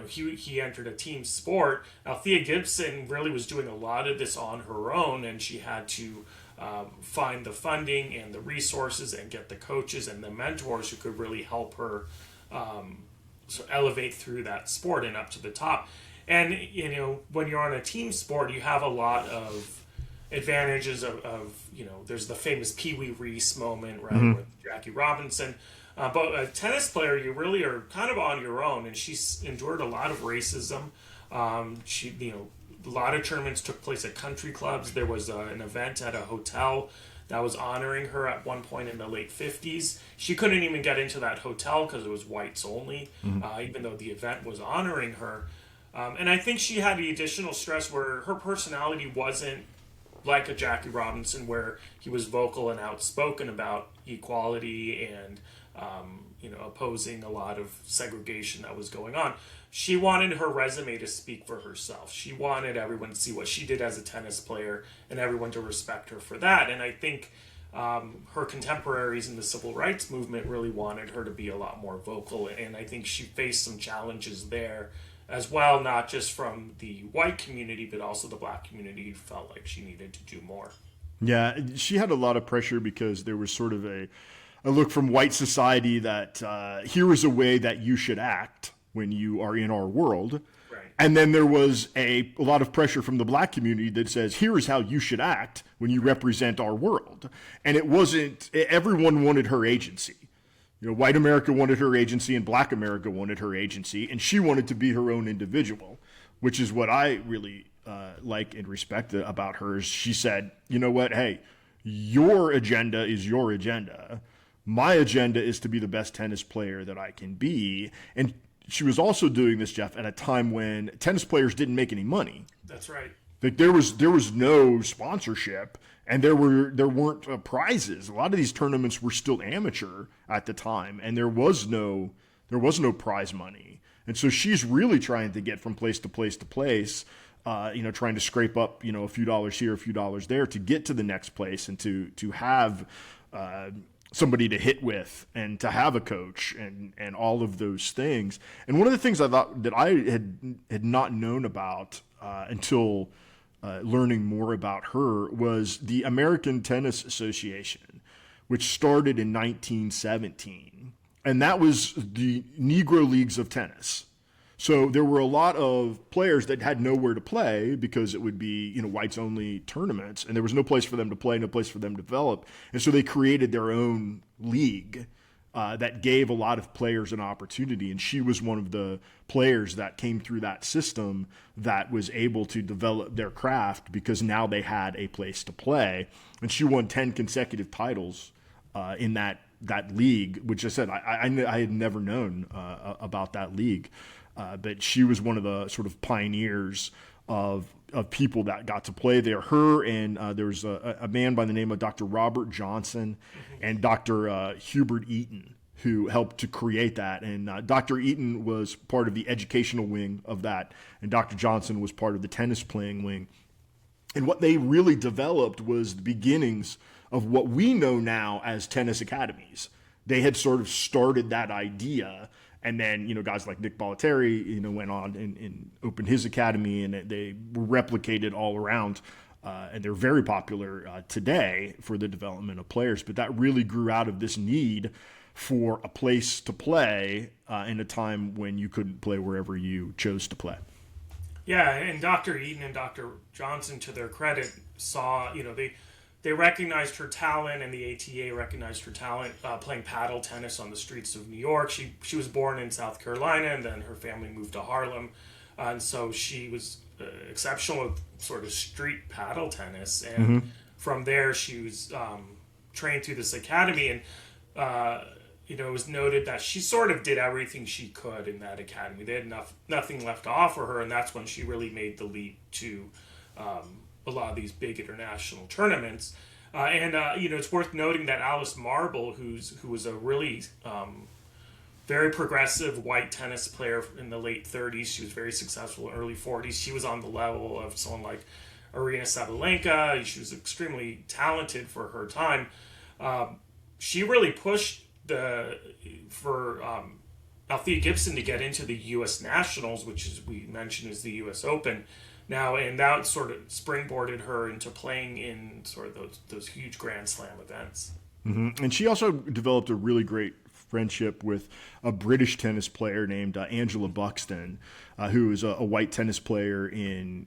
He entered a team sport. Althea Gibson really was doing a lot of this on her own, and she had to find the funding and the resources and get the coaches and the mentors who could really help her elevate through that sport and up to the top. And, when you're on a team sport, you have a lot of advantages of there's the famous Pee Wee Reese moment, right, with Jackie Robinson. But a tennis player, you really are kind of on your own, and she's endured a lot of racism. A lot of tournaments took place at country clubs. There was an event at a hotel that was honoring her at one point in the late 50s. She couldn't even get into that hotel because it was whites only, even though the event was honoring her. And I think she had the additional stress where her personality wasn't like a Jackie Robinson, where he was vocal and outspoken about equality and opposing a lot of segregation that was going on. She wanted her resume to speak for herself. She wanted everyone to see what she did as a tennis player and everyone to respect her for that. And I think her contemporaries in the civil rights movement really wanted her to be a lot more vocal. And I think she faced some challenges there as well, not just from the white community, but also the black community who felt like she needed to do more. Yeah, she had a lot of pressure because there was sort of a look from white society that here is a way that you should act when you are in our world. Right. And then there was a lot of pressure from the black community that says, here is how you should act when you represent our world. And it wasn't, everyone wanted her agency. White America wanted her agency and black America wanted her agency, and she wanted to be her own individual, which is what I really like and respect about her. Is she said, you know what, hey, your agenda is your agenda. My agenda is to be the best tennis player that I can be. And she was also doing this, Jeff, at a time when tennis players didn't make any money. That's right. Like there was no sponsorship, and there weren't prizes. A lot of these tournaments were still amateur at the time, and there was no prize money. And so she's really trying to get from place to place to place, trying to scrape up a few dollars here, a few dollars there to get to the next place, and to have somebody to hit with and to have a coach and all of those things. And one of the things I thought that I had not known about until learning more about her was the American Tennis Association, which started in 1917. And that was the Negro Leagues of Tennis. So there were a lot of players that had nowhere to play because it would be, whites only tournaments, and there was no place for them to play, no place for them to develop. And so they created their own league that gave a lot of players an opportunity. And she was one of the players that came through that system that was able to develop their craft because now they had a place to play. And she won 10 consecutive titles in that league, which I said I had never known about that league. But she was one of the sort of pioneers of people that got to play there. Her and there was a man by the name of Dr. Robert Johnson and Dr. Hubert Eaton who helped to create that. And Dr. Eaton was part of the educational wing of that, and Dr. Johnson was part of the tennis playing wing. And what they really developed was the beginnings of what we know now as tennis academies. They had sort of started that idea. And then, guys like Nick Bollettieri, went on and opened his academy, and they were replicated all around. And they're very popular today for the development of players. But that really grew out of this need for a place to play in a time when you couldn't play wherever you chose to play. Yeah, and Dr. Eaton and Dr. Johnson, to their credit, saw, they recognized her talent, and the ATA recognized her talent playing paddle tennis on the streets of New York. She was born in South Carolina, and then her family moved to Harlem. And so she was exceptional with sort of street paddle tennis. And from there, she was trained through this academy. And, it was noted that she sort of did everything she could in that academy. They had nothing left to offer her, and that's when she really made the leap to a lot of these big international tournaments. It's worth noting that Alice Marble, who was a really very progressive white tennis player in the late 30s, she was very successful in early 40s. She was on the level of someone like Aryna Sabalenka. She was extremely talented for her time. She really pushed for Althea Gibson to get into the U.S. Nationals, which is we mentioned is the U.S. Open now, and that sort of springboarded her into playing in sort of those huge Grand Slam events. And she also developed a really great friendship with a British tennis player named Angela Buxton, who is a white tennis player in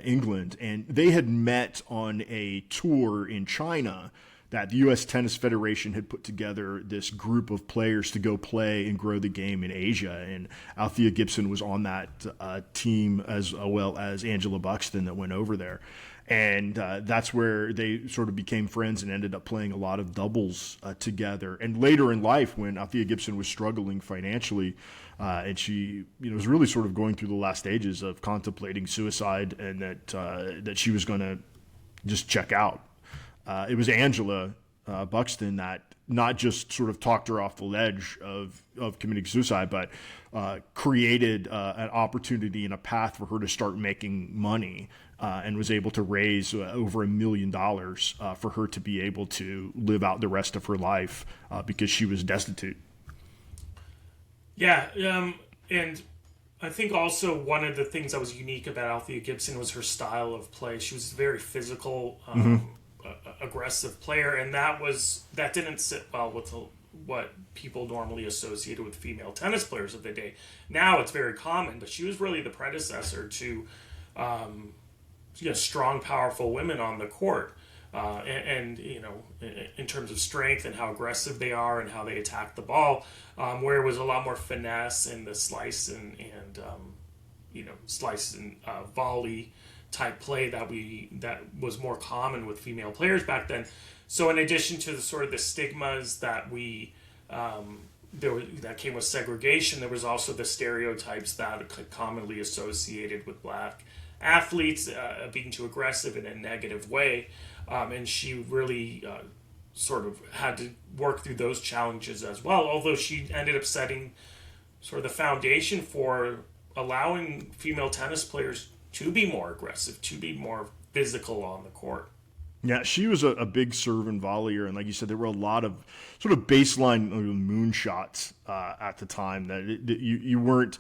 England, and they had met on a tour in China that the U.S. Tennis Federation had put together this group of players to go play and grow the game in Asia. And Althea Gibson was on that team as well as Angela Buxton that went over there. And that's where they sort of became friends and ended up playing a lot of doubles together. And later in life, when Althea Gibson was struggling financially, and she was really sort of going through the last stages of contemplating suicide, and that she was going to just check out. It was Angela Buxton that not just sort of talked her off the ledge of committing suicide, but created an opportunity and a path for her to start making money, and was able to raise over $1 million for her to be able to live out the rest of her life because she was destitute. Yeah, and I think also one of the things that was unique about Althea Gibson was her style of play. She was very physical, aggressive player, and that didn't sit well with what people normally associated with female tennis players of the day. Now it's very common, but she was really the predecessor to strong, powerful women on the court, and in terms of strength and how aggressive they are and how they attack the ball, where it was a lot more finesse and the slice and volley type play that was more common with female players back then. So in addition to the stigmas that that came with segregation, there was also the stereotypes that are commonly associated with black athletes being too aggressive in a negative way, and she really sort of had to work through those challenges as well, although she ended up setting sort of the foundation for allowing female tennis players to be more aggressive, to be more physical on the court. Yeah, she was a big serve and volleyer, and like you said, there were a lot of sort of baseline moon shots at the time that you weren't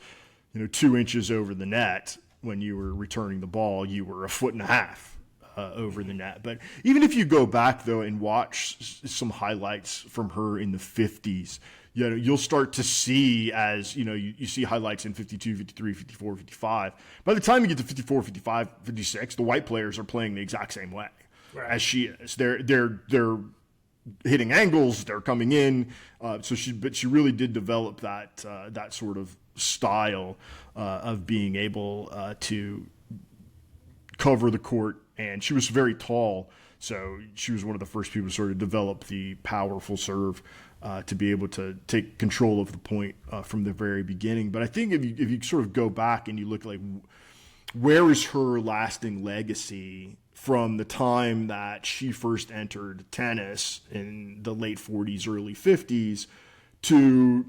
2 inches over the net when you were returning the ball, you were a foot and a half over the net. But even if you go back, though, and watch some highlights from her in the 50s, you'll start to see, as you see highlights in 52, 53, 54, 55. By the time you get to 54, 55, 56, the white players are playing the exact same way as she is. They're hitting angles, they're coming in. But she really did develop that sort of style of being able to cover the court, and she was very tall, so she was one of the first people to sort of develop the powerful serve to be able to take control of the point from the very beginning. But I think if you sort of go back and you look like where is her lasting legacy from the time that she first entered tennis in the late 40s, early 50s to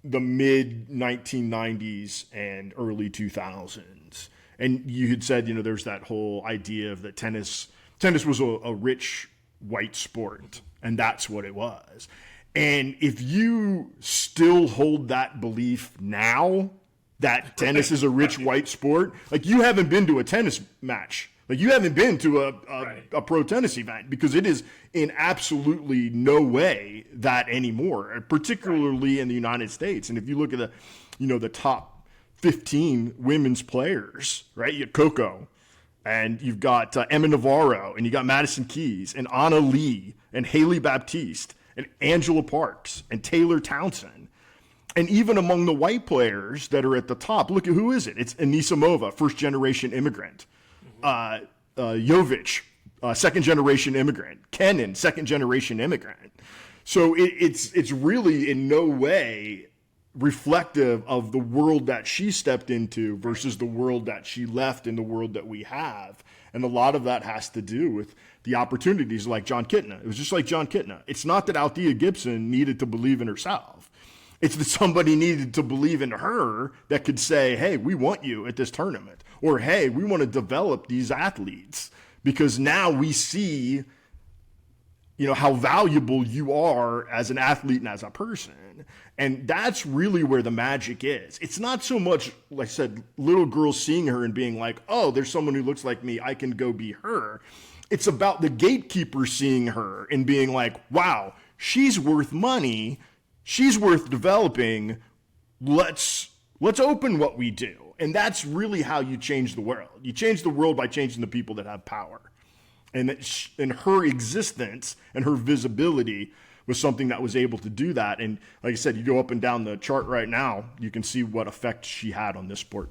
the mid 1990s and early 2000s. And you had said, there's that whole idea of that tennis was a rich white sport, and that's what it was. And if you still hold that belief now that tennis is a rich white sport, like you haven't been to a tennis match, like you haven't been to a pro tennis event, because it is in absolutely no way that anymore, particularly in the United States. And if you look at the top 15 women's players, right? You got Coco, and you've got Emma Navarro, and you got Madison Keys, and Anna Lee, and Haley Baptiste, and Angela Parks, and Taylor Townsend. And even among the white players that are at the top, look at who is it? It's Anisimova, first-generation immigrant. Jovic, second-generation immigrant. Kennan, second-generation immigrant. So it's really in no way reflective of the world that she stepped into versus the world that she left and the world that we have. And a lot of that has to do with the opportunities like John Kitna. It was just like John Kitna. It's not that Althea Gibson needed to believe in herself. It's that somebody needed to believe in her that could say, hey, we want you at this tournament. Or, hey, we want to develop these athletes because now we see, how valuable you are as an athlete and as a person. And that's really where the magic is. It's not so much, like I said, little girls seeing her and being like, oh, there's someone who looks like me, I can go be her. It's about the gatekeeper seeing her and being like, wow, she's worth money. She's worth developing. Let's open what we do. And that's really how you change the world. You change the world by changing the people that have power. And her existence and her visibility was something that was able to do that. And like I said, you go up and down the chart right now, you can see what effect she had on this sport.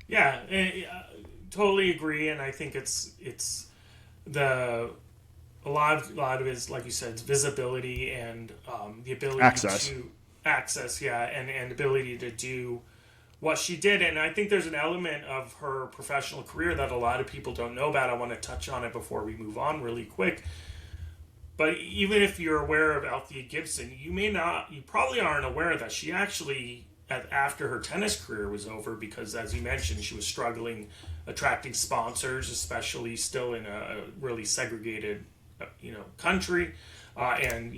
Yeah, totally agree. And I think it's a lot of it is, like you said, it's visibility and the ability to access, and ability to do what she did. And I think there's an element of her professional career that a lot of people don't know about. I want to touch on it before we move on really quick. But even if you're aware of Althea Gibson, you probably aren't aware that she actually, after her tennis career was over, because as you mentioned, she was struggling attracting sponsors, especially still in a really segregated, country, and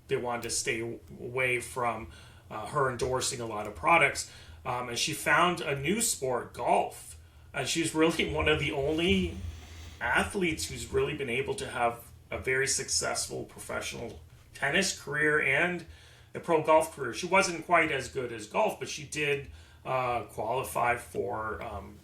they wanted to stay away from her endorsing a lot of products, and she found a new sport, golf, and she's really one of the only athletes who's really been able to have a very successful professional tennis career and a pro golf career. She wasn't quite as good as golf, but she did qualify for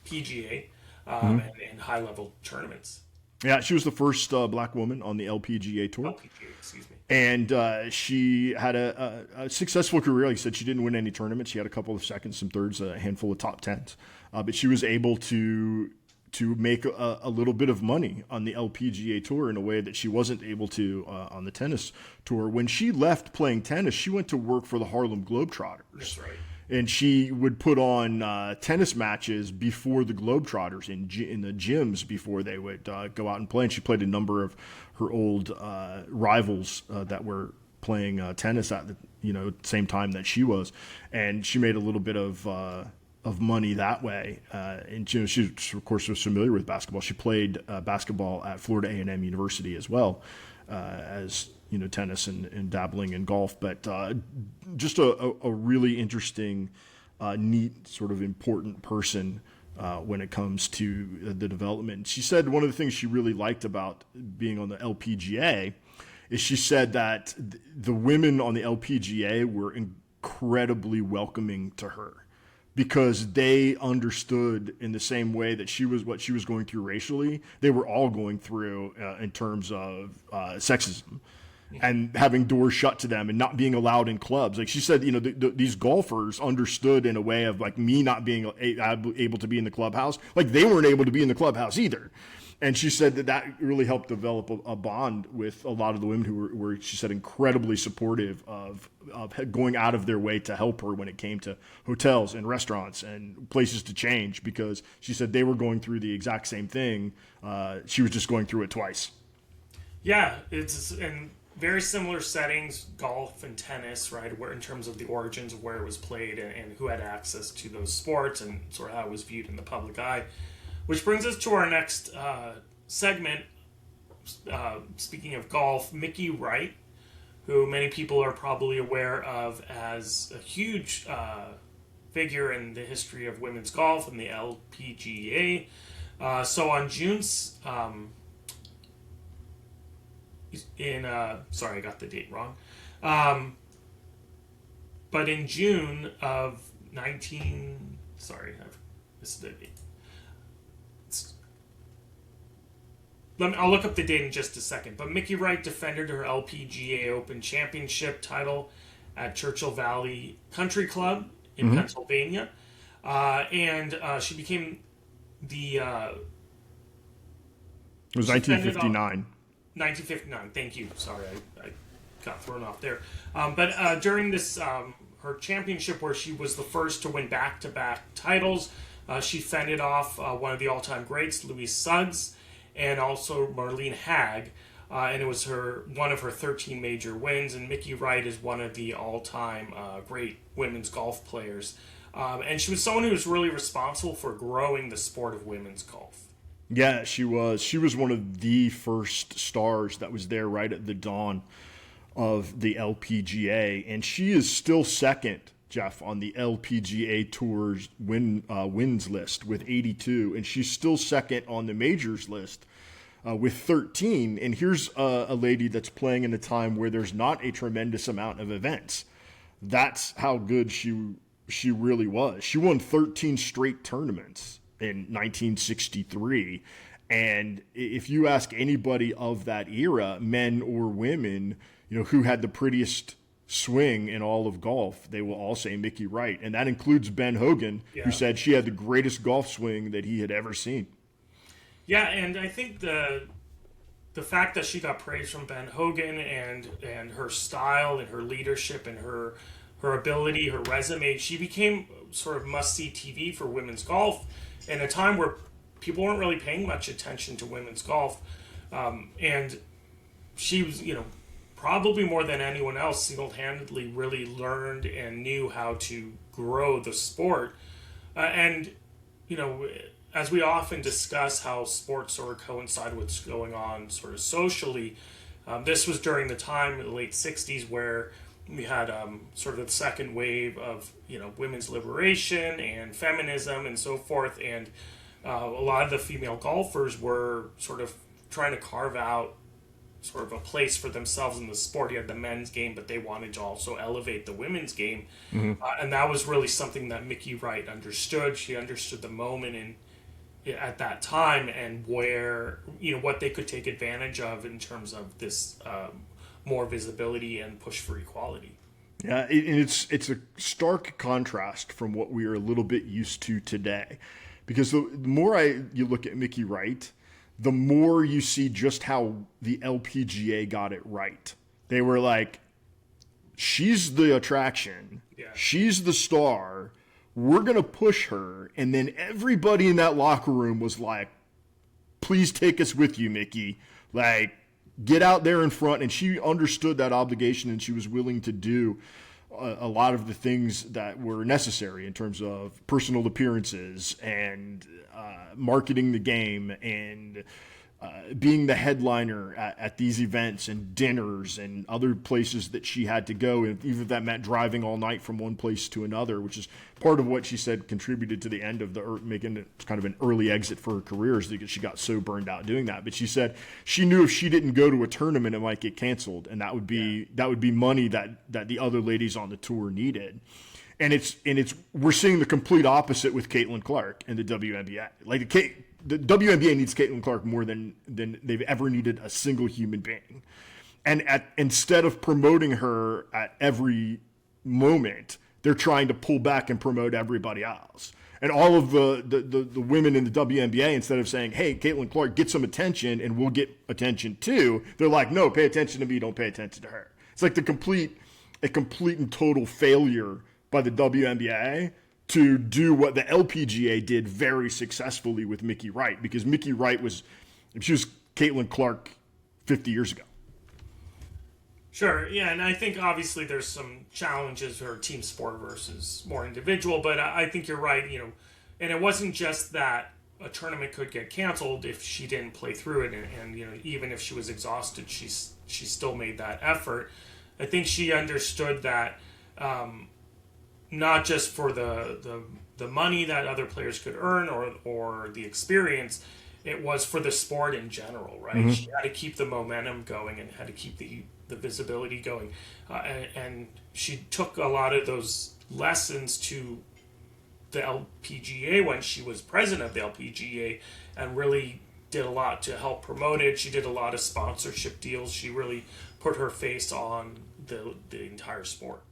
PGA and high-level tournaments. Yeah, she was the first black woman on the LPGA tour. LPGA, excuse me. And she had a successful career. Like I said, she didn't win any tournaments. She had a couple of seconds, some thirds, a handful of top tens. But she was able to make a little bit of money on the LPGA tour in a way that she wasn't able to on the tennis tour. When she left playing tennis, she went to work for the Harlem Globetrotters. That's right. And she would put on tennis matches before the Globetrotters in the gyms before they would go out and play. And she played a number of her old rivals that were playing tennis at the same time that she was. And she made a little bit of money that way. And she, of course, was familiar with basketball. She played basketball at Florida A&M University as well as tennis and dabbling in golf. But just a really interesting, neat, sort of important person when it comes to the development. She said one of the things she really liked about being on the LPGA is she said that the women on the LPGA were incredibly welcoming to her because they understood in the same way that what she was going through racially, they were all going through in terms of sexism and having doors shut to them and not being allowed in clubs. Like she said, these golfers understood in a way of like me not being able to be in the clubhouse. Like they weren't able to be in the clubhouse either. And she said that really helped develop a bond with a lot of the women who were, she said, incredibly supportive of going out of their way to help her when it came to hotels and restaurants and places to change, because she said they were going through the exact same thing. She was just going through it twice. Yeah, it's in very similar settings, golf and tennis, right? Where in terms of the origins of where it was played and who had access to those sports and sort of how it was viewed in the public eye. Which brings us to our next segment. Speaking of golf, Mickey Wright, who many people are probably aware of as a huge figure in the history of women's golf and the LPGA. So on June's sorry, I got the date wrong. But in June of I've missed the date. I'll look up the date in just a second. But Mickey Wright defended her LPGA Open Championship title at Churchill Valley Country Club in Pennsylvania. And she became the... it was 1959. 1959, thank you. Sorry, I got thrown off there. But during this, her championship, where she was the first to win back-to-back titles, she fended off one of the all-time greats, Louise Suggs, and also Marlene Haag, and it was one of her 13 major wins. And Mickey Wright is one of the all-time great women's golf players, and she was someone who was really responsible for growing the sport of women's golf. Yeah, she was. She was one of the first stars that was there right at the dawn of the LPGA, and she is still second, Jeff, on the LPGA Tour's wins list with 82, and she's still second on the majors list with 13. And here's a lady that's playing in a time where there's not a tremendous amount of events. That's how good she really was. She won 13 straight tournaments in 1963, and if you ask anybody of that era, men or women, who had the prettiest swing in all of golf, they will all say Mickey Wright, and that includes Ben Hogan, who said she had the greatest golf swing that he had ever seen. Yeah, and I think the fact that she got praise from Ben Hogan and her style and her leadership and her ability, her resume, she became sort of must-see TV for women's golf in a time where people weren't really paying much attention to women's golf, and she was, probably more than anyone else, single-handedly really learned and knew how to grow the sport. And, as we often discuss how sports sort of coincide with what's going on sort of socially, this was during the time in the late 60s where we had sort of the second wave of, women's liberation and feminism and so forth. And a lot of the female golfers were sort of trying to carve out sort of a place for themselves in the sport. You had the men's game, but they wanted to also elevate the women's game. And that was really something that Mickey Wright understood. She understood the moment at that time and where, what they could take advantage of in terms of this more visibility and push for equality. Yeah, and it's a stark contrast from what we are a little bit used to today. Because the more you look at Mickey Wright, the more you see just how the LPGA got it right. They were like, she's the attraction. Yeah. She's the star. We're going to push her. And then everybody in that locker room was like, please take us with you, Mickey. Like, get out there in front. And she understood that obligation, and she was willing to do a lot of the things that were necessary in terms of personal appearances and marketing the game and being the headliner at these events and dinners and other places that she had to go, and even if that meant driving all night from one place to another, which is part of what she said contributed to the end of making it kind of an early exit for her career, is because she got so burned out doing that. But she said she knew if she didn't go to a tournament, it might get canceled, and that would be money that the other ladies on the tour needed. And we're seeing the complete opposite with Caitlin Clark and the WNBA. Like the WNBA needs Caitlin Clark more than they've ever needed a single human being. And instead of promoting her at every moment, they're trying to pull back and promote everybody else. And all of the women in the WNBA, instead of saying, hey, Caitlin Clark, get some attention and we'll get attention too, they're like, no, pay attention to me, don't pay attention to her. It's like a complete and total failure by the WNBA to do what the LPGA did very successfully with Mickey Wright, because Mickey Wright she was Caitlin Clark 50 years ago. Sure, yeah, and I think obviously there's some challenges for team sport versus more individual, but I think you're right, and it wasn't just that a tournament could get canceled if she didn't play through it, and even if she was exhausted, she still made that effort. I think she understood that not just for the money that other players could earn or the experience, it was for the sport in general, right? Mm-hmm. She had to keep the momentum going and had to keep the visibility going. And she took a lot of those lessons to the LPGA when she was president of the LPGA and really did a lot to help promote it. She did a lot of sponsorship deals. She really put her face on the entire sport.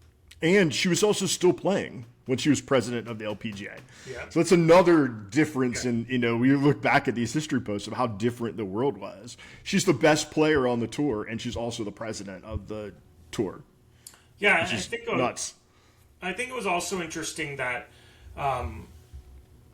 And she was also still playing when she was president of the LPGA. Yeah. So that's another difference in, we look back at these history posts of how different the world was. She's the best player on the tour, and she's also the president of the tour. Yeah, I think nuts. I think it was also interesting that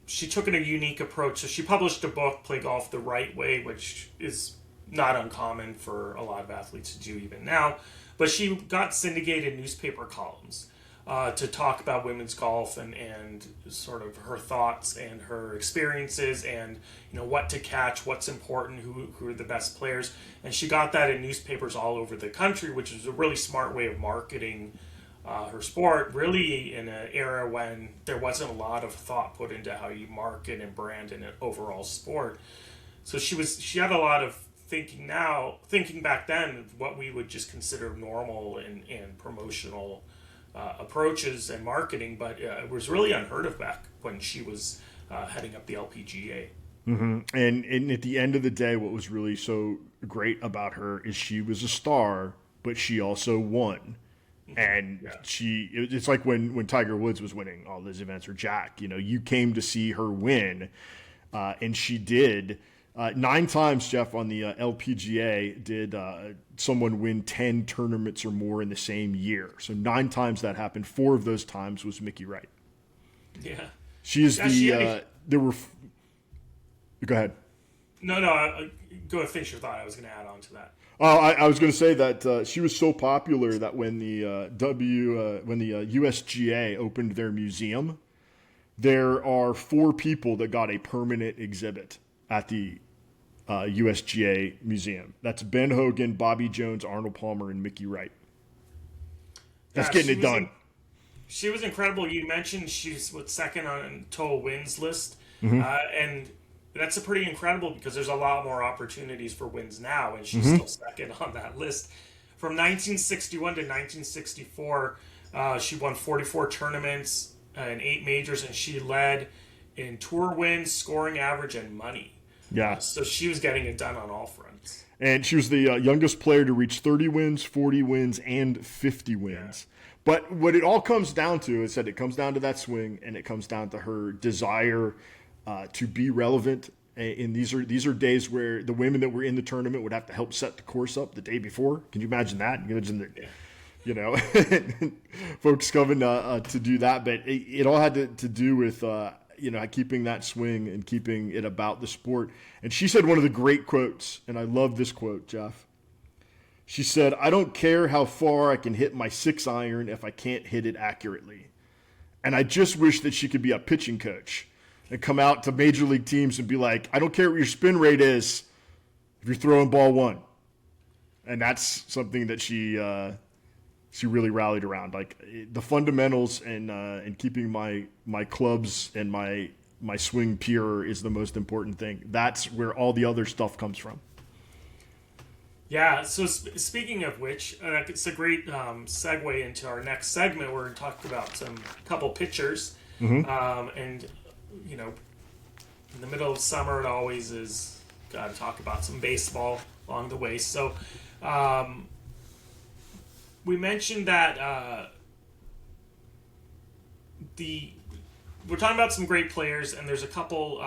she took a unique approach. So she published a book, Play Golf the Right Way, which is not uncommon for a lot of athletes to do even now. But she got syndicated newspaper columns to talk about women's golf and sort of her thoughts and her experiences and what to catch, what's important, who are the best players. And she got that in newspapers all over the country, which is a really smart way of marketing her sport, really in an era when there wasn't a lot of thought put into how you market and brand an overall sport. So she had a lot of thinking back then, what we would just consider normal and promotional approaches and marketing, but it was really unheard of back when she was heading up the LPGA. Mm-hmm. And at the end of the day, what was really so great about her is she was a star, but she also won. And it's like when Tiger Woods was winning all those events, or Jack, you came to see her win, and she did. 9 times, Jeff, on the LPGA did someone win 10 tournaments or more in the same year. So 9 times that happened. 4 of those times was Mickey Wright. Yeah. She is there were... Go ahead. No, go ahead, finish your thought. I was going to add on to that. I was going to say that she was so popular that when the USGA opened their museum, there are 4 people that got a permanent exhibit at the USGA museum. That's Ben Hogan, Bobby Jones, Arnold Palmer, and Mickey Wright. That's getting it done. She was incredible. You mentioned she's second on total wins list, and that's a pretty incredible because there's a lot more opportunities for wins now, and she's still second on that list. From 1961 to 1964, she won 44 tournaments and 8 majors, and she led in tour wins, scoring average, and money. Yeah. So she was getting it done on all fronts. And she was the youngest player to reach 30 wins, 40 wins, and 50 wins. Yeah. But what it all comes down to is that it comes down to that swing, and it comes down to her desire to be relevant. And these are days where the women that were in the tournament would have to help set the course up the day before. Can you imagine that? You can imagine folks coming to do that. But it all had to do with keeping that swing and keeping it about the sport. And she said one of the great quotes, and I love this quote, Jeff. She said, "I don't care how far I can hit my 6-iron if I can't hit it accurately." And I just wish that she could be a pitching coach and come out to major league teams and be like, "I don't care what your spin rate is. if you're throwing ball one. And that's something that she really rallied around. Like the fundamentals and keeping my clubs and my swing pure is the most important thing. That's where all the other stuff comes from. Yeah, so speaking of which, it's a great segue into our next segment. We're going to talk about some couple pitchers. And, you know, in the middle of summer, it always is got to talk about some baseball along the way. So we mentioned that we're talking about some great players, and there's a couple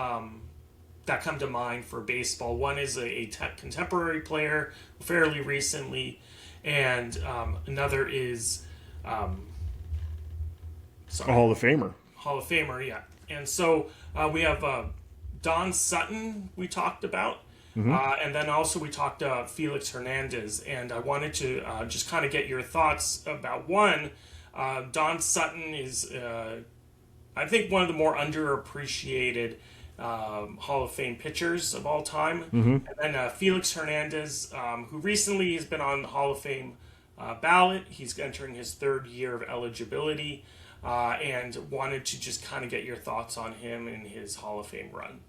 that come to mind for baseball. One is a contemporary player fairly recently, and another is a Hall of Famer. Hall of Famer, yeah. And so we have Don Sutton we talked about, and then also we talked Felix Hernandez, and I wanted to just kind of get your thoughts about one. Don Sutton is, I think, one of the more underappreciated Hall of Fame pitchers of all time. And then Felix Hernandez, who recently has been on the Hall of Fame ballot. He's entering his third year of eligibility, and wanted to just kind of get your thoughts on him and his Hall of Fame run.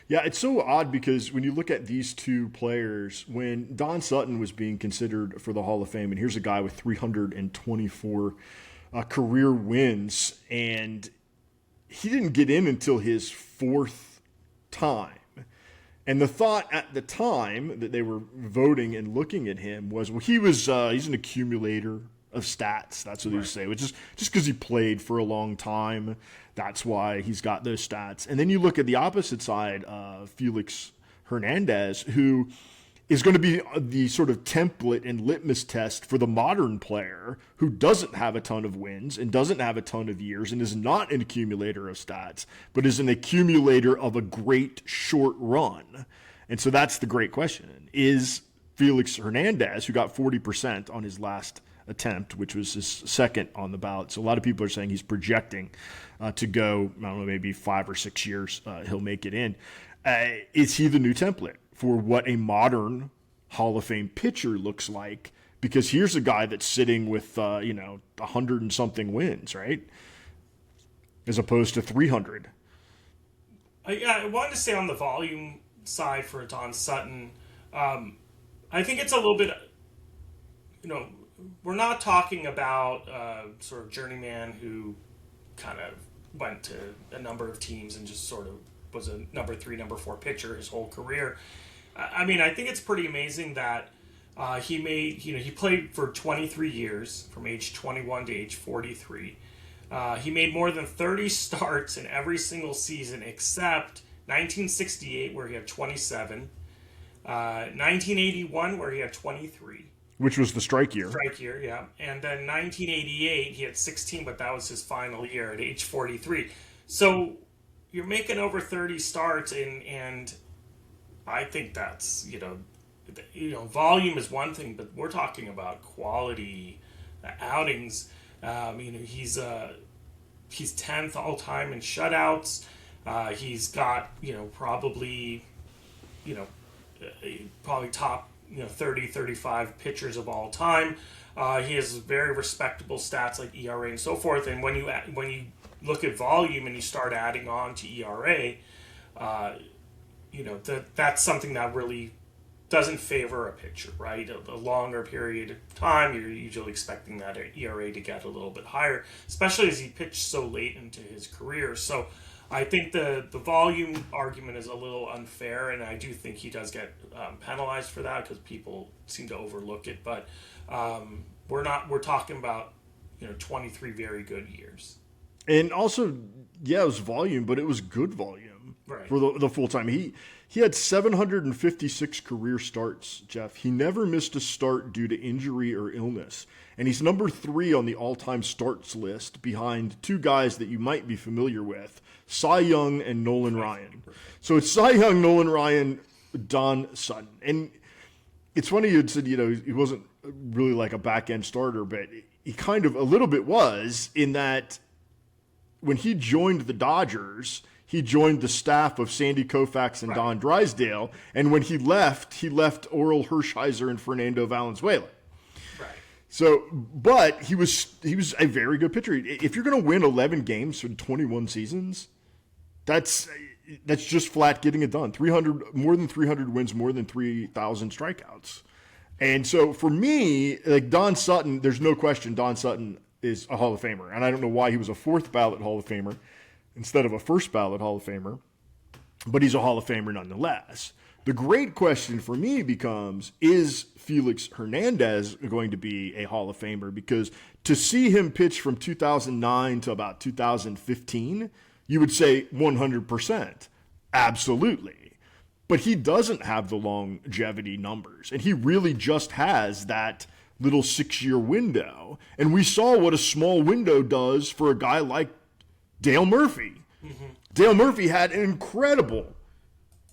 Yeah, it's so odd because when you look at these two players, when Don Sutton was being considered for the Hall of Fame, and here's a guy with 324 career wins, and he didn't get in until his fourth time. And the thought at the time that they were voting and looking at him was, well, he's an accumulator of stats. That's what they say, which is just because he played for a long time. That's why he's got those stats. And then you look at the opposite side, Felix Hernandez, who is going to be the sort of template and litmus test for the modern player who doesn't have a ton of wins and doesn't have a ton of years and is not an accumulator of stats, but is an accumulator of a great short run. And so that's the great question. Is Felix Hernandez, who got 40% on his last attempt, which was his second on the ballot. So a lot of people are saying he's projecting to go, I don't know, maybe 5 or 6 years he'll make it in. Is he the new template for what a modern Hall of Fame pitcher looks like? Because here's a guy that's sitting with, 100 and something wins, right? As opposed to 300. I wanted to say on the volume side for Don Sutton, I think it's a little bit, we're not talking about sort of journeyman who kind of went to a number of teams and just sort of was a number 3, number 4 pitcher his whole career. I mean, I think it's pretty amazing that he played for 23 years from age 21 to age 43. He made more than 30 starts in every single season except 1968, where he had 27, 1981, where he had 23. Which was the strike year. Strike year, yeah. And then 1988, he had 16, but that was his final year at age 43. So you're making over 30 starts, and I think that's, volume is one thing, but we're talking about quality outings. He's 10th all time in shutouts. He's got, probably top 30, 35 pitchers of all time. He has very respectable stats like ERA and so forth. And when you look at volume and you start adding on to ERA, that's something that really doesn't favor a pitcher, right? A longer period of time, you're usually expecting that ERA to get a little bit higher, especially as he pitched so late into his career. So I think the volume argument is a little unfair, and I do think he does get penalized for that because people seem to overlook it. But we're talking about 23 very good years. And also, yeah, it was volume, but it was good volume for the full time. He had 756 career starts, Jeff. He never missed a start due to injury or illness. And he's number 3 on the all-time starts list behind two guys that you might be familiar with, Cy Young and Nolan Ryan. So it's Cy Young, Nolan Ryan, Don Sutton. And it's funny you said, he wasn't really like a back-end starter, but he kind of a little bit was in that when he joined the Dodgers, he joined the staff of Sandy Koufax and Don Drysdale. And when he left Oral Hershiser and Fernando Valenzuela. Right. So, but he was a very good pitcher. If you're going to win 11 games in 21 seasons, that's just flat getting it done. More than 300 wins, more than 3,000 strikeouts. And so for me, like Don Sutton, there's no question Don Sutton is a Hall of Famer. And I don't know why he was a fourth ballot Hall of Famer instead of a first ballot Hall of Famer, but he's a Hall of Famer nonetheless. The great question for me becomes, is Felix Hernandez going to be a Hall of Famer? Because to see him pitch from 2009 to about 2015, you would say 100%. Absolutely. But he doesn't have the longevity numbers, and he really just has that little 6-year window. And we saw what a small window does for a guy like Dale Murphy. Mm-hmm. Dale Murphy had an incredible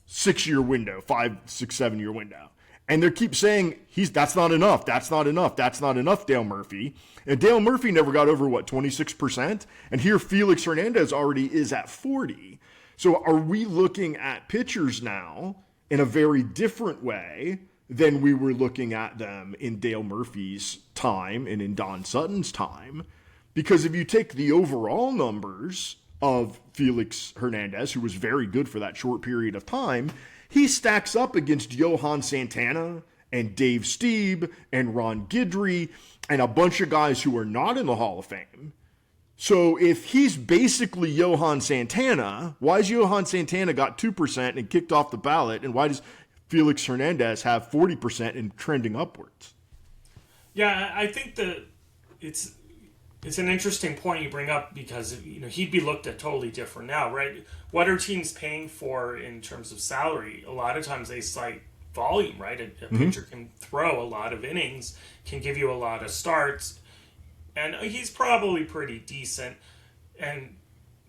6-year window, 5, 6, 7-year window. And they keep saying, that's not enough, that's not enough, that's not enough, Dale Murphy. And Dale Murphy never got over, 26%? And here Felix Hernandez already is at 40%. So are we looking at pitchers now in a very different way than we were looking at them in Dale Murphy's time and in Don Sutton's time? Because if you take the overall numbers of Felix Hernandez, who was very good for that short period of time, he stacks up against Johan Santana and Dave Stieb and Ron Guidry and a bunch of guys who are not in the Hall of Fame. So if he's basically Johan Santana, why has Johan Santana got 2% and kicked off the ballot, and why does Felix Hernandez have 40% and trending upwards? Yeah, I think that it's an interesting point you bring up because he'd be looked at totally different now, right? What are teams paying for in terms of salary? A lot of times they cite volume, right? A pitcher can throw a lot of innings, can give you a lot of starts. And he's probably pretty decent. And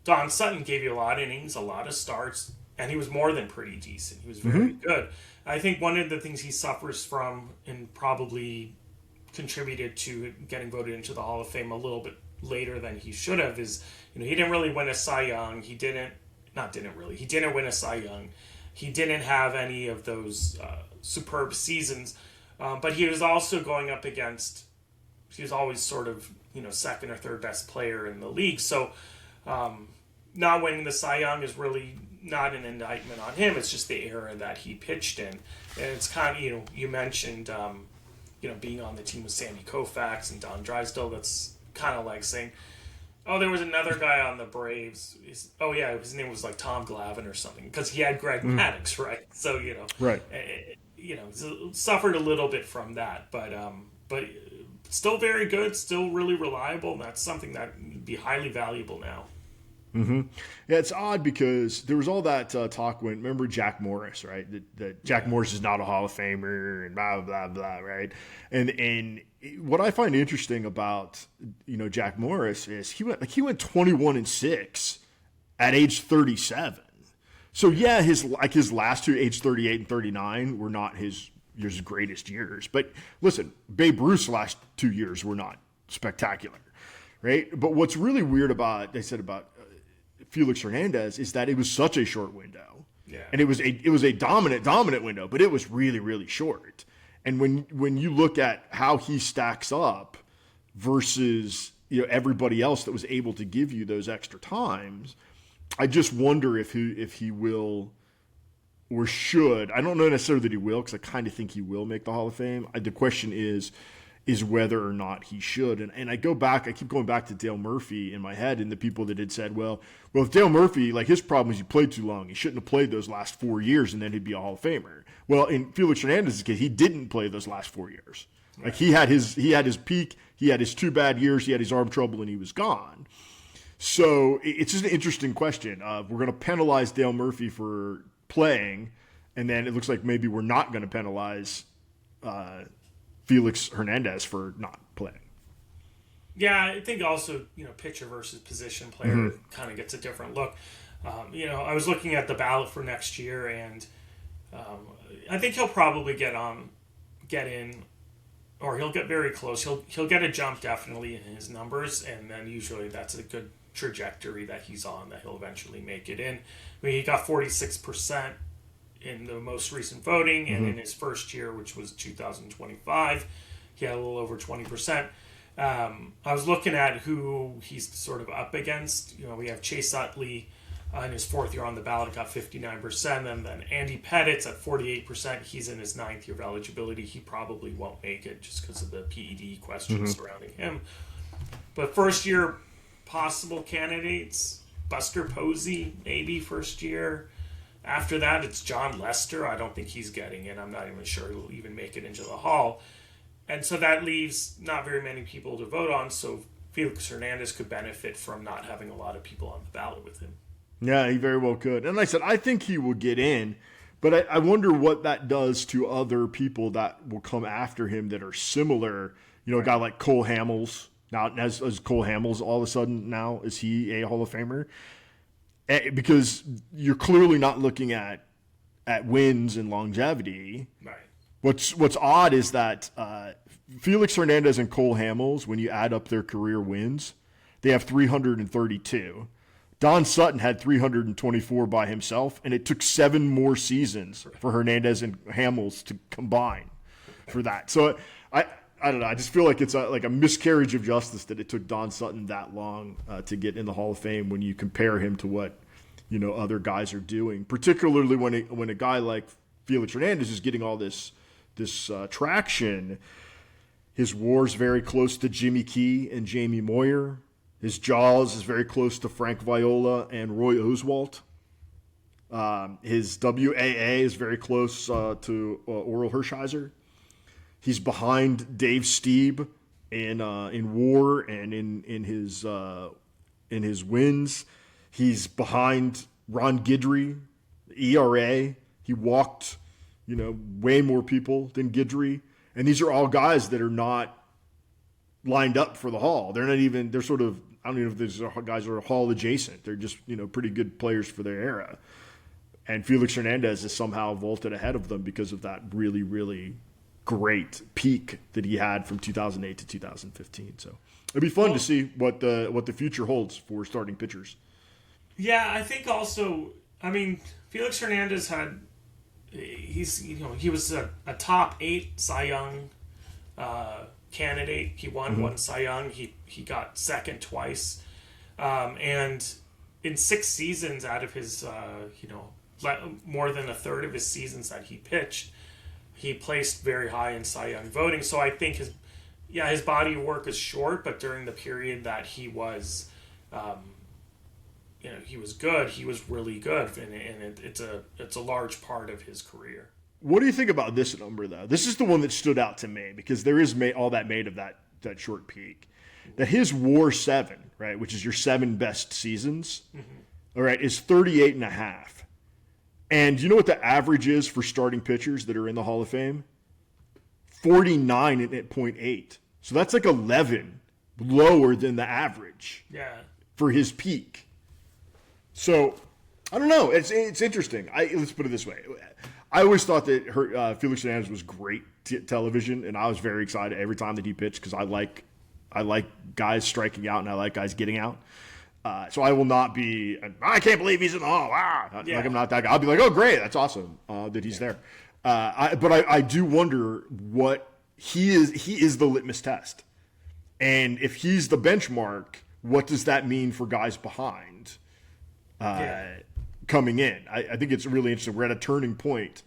Don Sutton gave you a lot of innings, a lot of starts, and he was more than pretty decent. He was very good. I think one of the things he suffers from and probably contributed to getting voted into the Hall of Fame a little bit later than he should have is, he didn't really win a Cy Young. He didn't win a Cy Young. He didn't have any of those superb seasons. But he was also going up against... He was always sort of, second or third best player in the league. So not winning the Cy Young is really not an indictment on him. It's just the era that he pitched in. And it's kind of, you mentioned, being on the team with Sandy Koufax and Don Drysdale. That's kind of like saying, oh, there was another guy on the Braves. His name was like Tom Glavine or something because he had Greg Maddux, right? So, right. Suffered a little bit from that. But still very good, still really reliable, and that's something that would be highly valuable now. Mm-hmm. Yeah, it's odd because there was all that talk when, remember Jack Morris, right? That Jack Morris is not a Hall of Famer and blah, blah, blah, right? And what I find interesting about, Jack Morris is he went 21-6 at age 37. So yeah, his last two, age 38 and 39, were not his greatest years. But listen, Babe Ruth's last 2 years were not spectacular, right? But what's really weird about Felix Hernandez is that it was such a short window. Yeah. And it was a dominant window, but it was really, really short. And when you look at how he stacks up versus everybody else that was able to give you those extra times, I just wonder if he will or should. I don't know necessarily that he will, because I kind of think he will make the Hall of Fame. The question is whether or not he should. And I keep going back to Dale Murphy in my head and the people that had said, well, if Dale Murphy, his problem is he played too long. He shouldn't have played those last 4 years and then he'd be a Hall of Famer. Well, in Felix Hernandez's case, he didn't play those last 4 years. Right. He had his peak, he had his 2 bad years, he had his arm trouble, and he was gone. So it's just an interesting question. We're going to penalize Dale Murphy for playing, and then it looks like maybe we're not going to penalize Felix Hernandez for not playing. Yeah, I think also, pitcher versus position player kind of gets a different look. I was looking at the ballot for next year, and I think he'll probably get in or he'll get very close. He'll get a jump definitely in his numbers, and then usually that's a good trajectory that he's on, that he'll eventually make it in. I mean, he got 46% in the most recent voting, and in his first year, which was 2025, he had a little over 20%. I was looking at who he's sort of up against. You know, we have Chase Utley in his fourth year on the ballot, got 59%, and then Andy Pettit's at 48%. He's in his ninth year of eligibility. He probably won't make it just because of the PED questions surrounding him. But first year possible candidates, Buster Posey, maybe first year. After that, it's John Lester. I don't think he's getting in. I'm not even sure he'll even make it into the hall. And so that leaves not very many people to vote on, so Felix Hernandez could benefit from not having a lot of people on the ballot with him. Yeah, he very well could. And like I said, I think he will get in, but I wonder what that does to other people that will come after him that are similar. You know, a guy like Cole Hamels. Now, as Cole Hamels all of a sudden now, is he a Hall of Famer? Because you're clearly not looking at wins and longevity. Right. What's odd is that Felix Hernandez and Cole Hamels, when you add up their career wins, they have 332. Don Sutton had 324 by himself, and it took 7 more seasons for Hernandez and Hamels to combine for that. So I don't know. I just feel like it's like a miscarriage of justice that it took Don Sutton that long to get in the Hall of Fame when you compare him to what other guys are doing, particularly when a guy like Felix Hernandez is getting all this traction. His WAR's very close to Jimmy Key and Jamie Moyer. His JAWS is very close to Frank Viola and Roy Oswalt. His WAA is very close to Oral Hershiser. He's behind Dave Stieb in WAR and in his wins. He's behind Ron Guidry, ERA. He walked, way more people than Guidry. And these are all guys that are not lined up for the Hall. They're not even, they're sort of, I don't even know if these guys are Hall adjacent. They're just, pretty good players for their era. And Felix Hernandez is somehow vaulted ahead of them because of that really, really great peak that he had from 2008 to 2015. So it'd be fun to see what the future holds for starting pitchers. Yeah, I think also, Felix Hernandez he was a top 8 Cy Young candidate. He won one Cy Young. He got second twice. And in 6 seasons out of his, more than a third of his seasons that he pitched, he placed very high in Cy Young voting. So I think his body of work is short, but during the period that he was, he was good. He was really good, and it's a large part of his career. What do you think about this number, though? This is the one that stood out to me because there is all that made of that short peak. That his WAR 7, right, which is your 7 best seasons, all right, is 38.5. And you know what the average is for starting pitchers that are in the Hall of Fame? 49.8. So that's like 11 lower than the average. Yeah. For his peak. So I don't know. It's interesting. Let's put it this way. I always thought that Felix Hernandez was great television, and I was very excited every time that he pitched because I like guys striking out and I like guys getting out. So I will not be. I can't believe he's in the Hall. Like I'm not that guy. I'll be like, oh great, that's awesome that he's there. But I do wonder what he is. He is the litmus test, and if he's the benchmark, what does that mean for guys behind? Coming in. I think it's really interesting. We're at a turning point.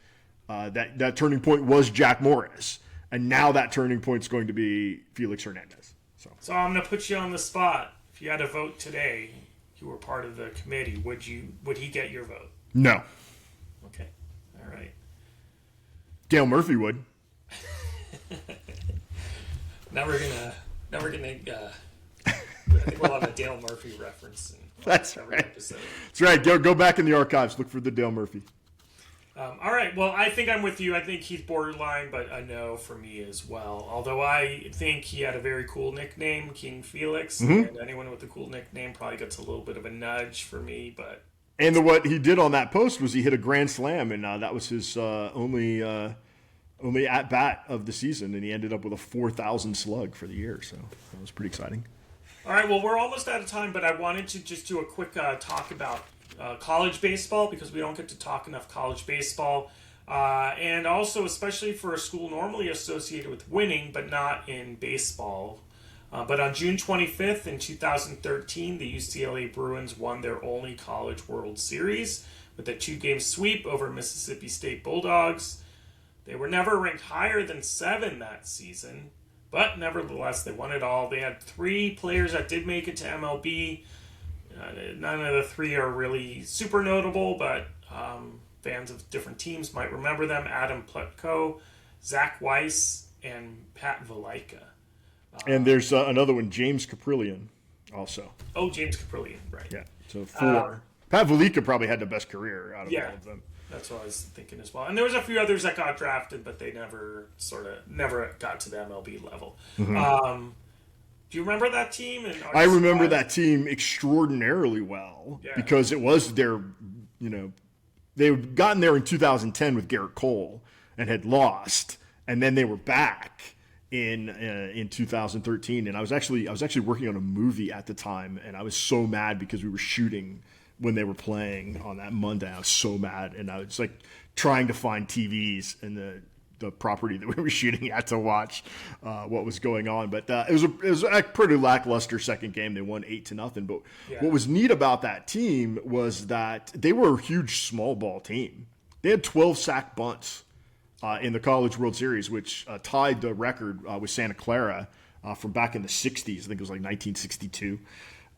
That turning point was Jack Morris, and now that turning point is going to be Felix Hernandez. So I'm going to put you on the spot. If you had to vote today, you were part of the committee. Would he get your vote? No. Okay. All right. Dale Murphy would. Now we're gonna. I think we'll have a Dale Murphy reference. That's right. Episode. That's right. Go back in the archives. Look for the Dale Murphy. All right. Well, I think I'm with you. I think he's borderline, but a no for me as well. Although I think he had a very cool nickname, King Felix, and anyone with a cool nickname probably gets a little bit of a nudge for me. But what he did on that post was he hit a grand slam, and that was his only only at bat of the season, and he ended up with a 4,000 slug for the year. So that was pretty exciting. All right, well, we're almost out of time, but I wanted to just do a quick talk about college baseball, because we don't get to talk enough college baseball. And also, especially for a school normally associated with winning, but not in baseball. But on June 25th in 2013, the UCLA Bruins won their only College World Series with a 2-game sweep over Mississippi State Bulldogs. They were never ranked higher than 7 that season, but nevertheless, they won it all. They had 3 players that did make it to MLB. None of the 3 are really super notable, but fans of different teams might remember them. Adam Plutko, Zach Weiss, and Pat Valaika. And there's another one, James Caprillion, also. Oh, James Caprillion, right. Yeah, so 4. Pat Valaika probably had the best career out of all of them. That's what I was thinking as well. And there was a few others that got drafted, but they never got to the MLB level. Mm-hmm. Do you remember that team? I remember that team extraordinarily well because it was their, they had gotten there in 2010 with Garrett Cole and had lost, and then they were back in 2013. And I was actually working on a movie at the time, and I was so mad because we were shooting when they were playing on that Monday. I was so mad, and I was like trying to find TVs in the property that we were shooting at to watch what was going on. But it was a pretty lackluster second game. They won 8-0. But what was neat about that team was that they were a huge small ball team. They had 12 sack bunts in the College World Series, which tied the record with Santa Clara from back in the 60s. I think it was like 1962.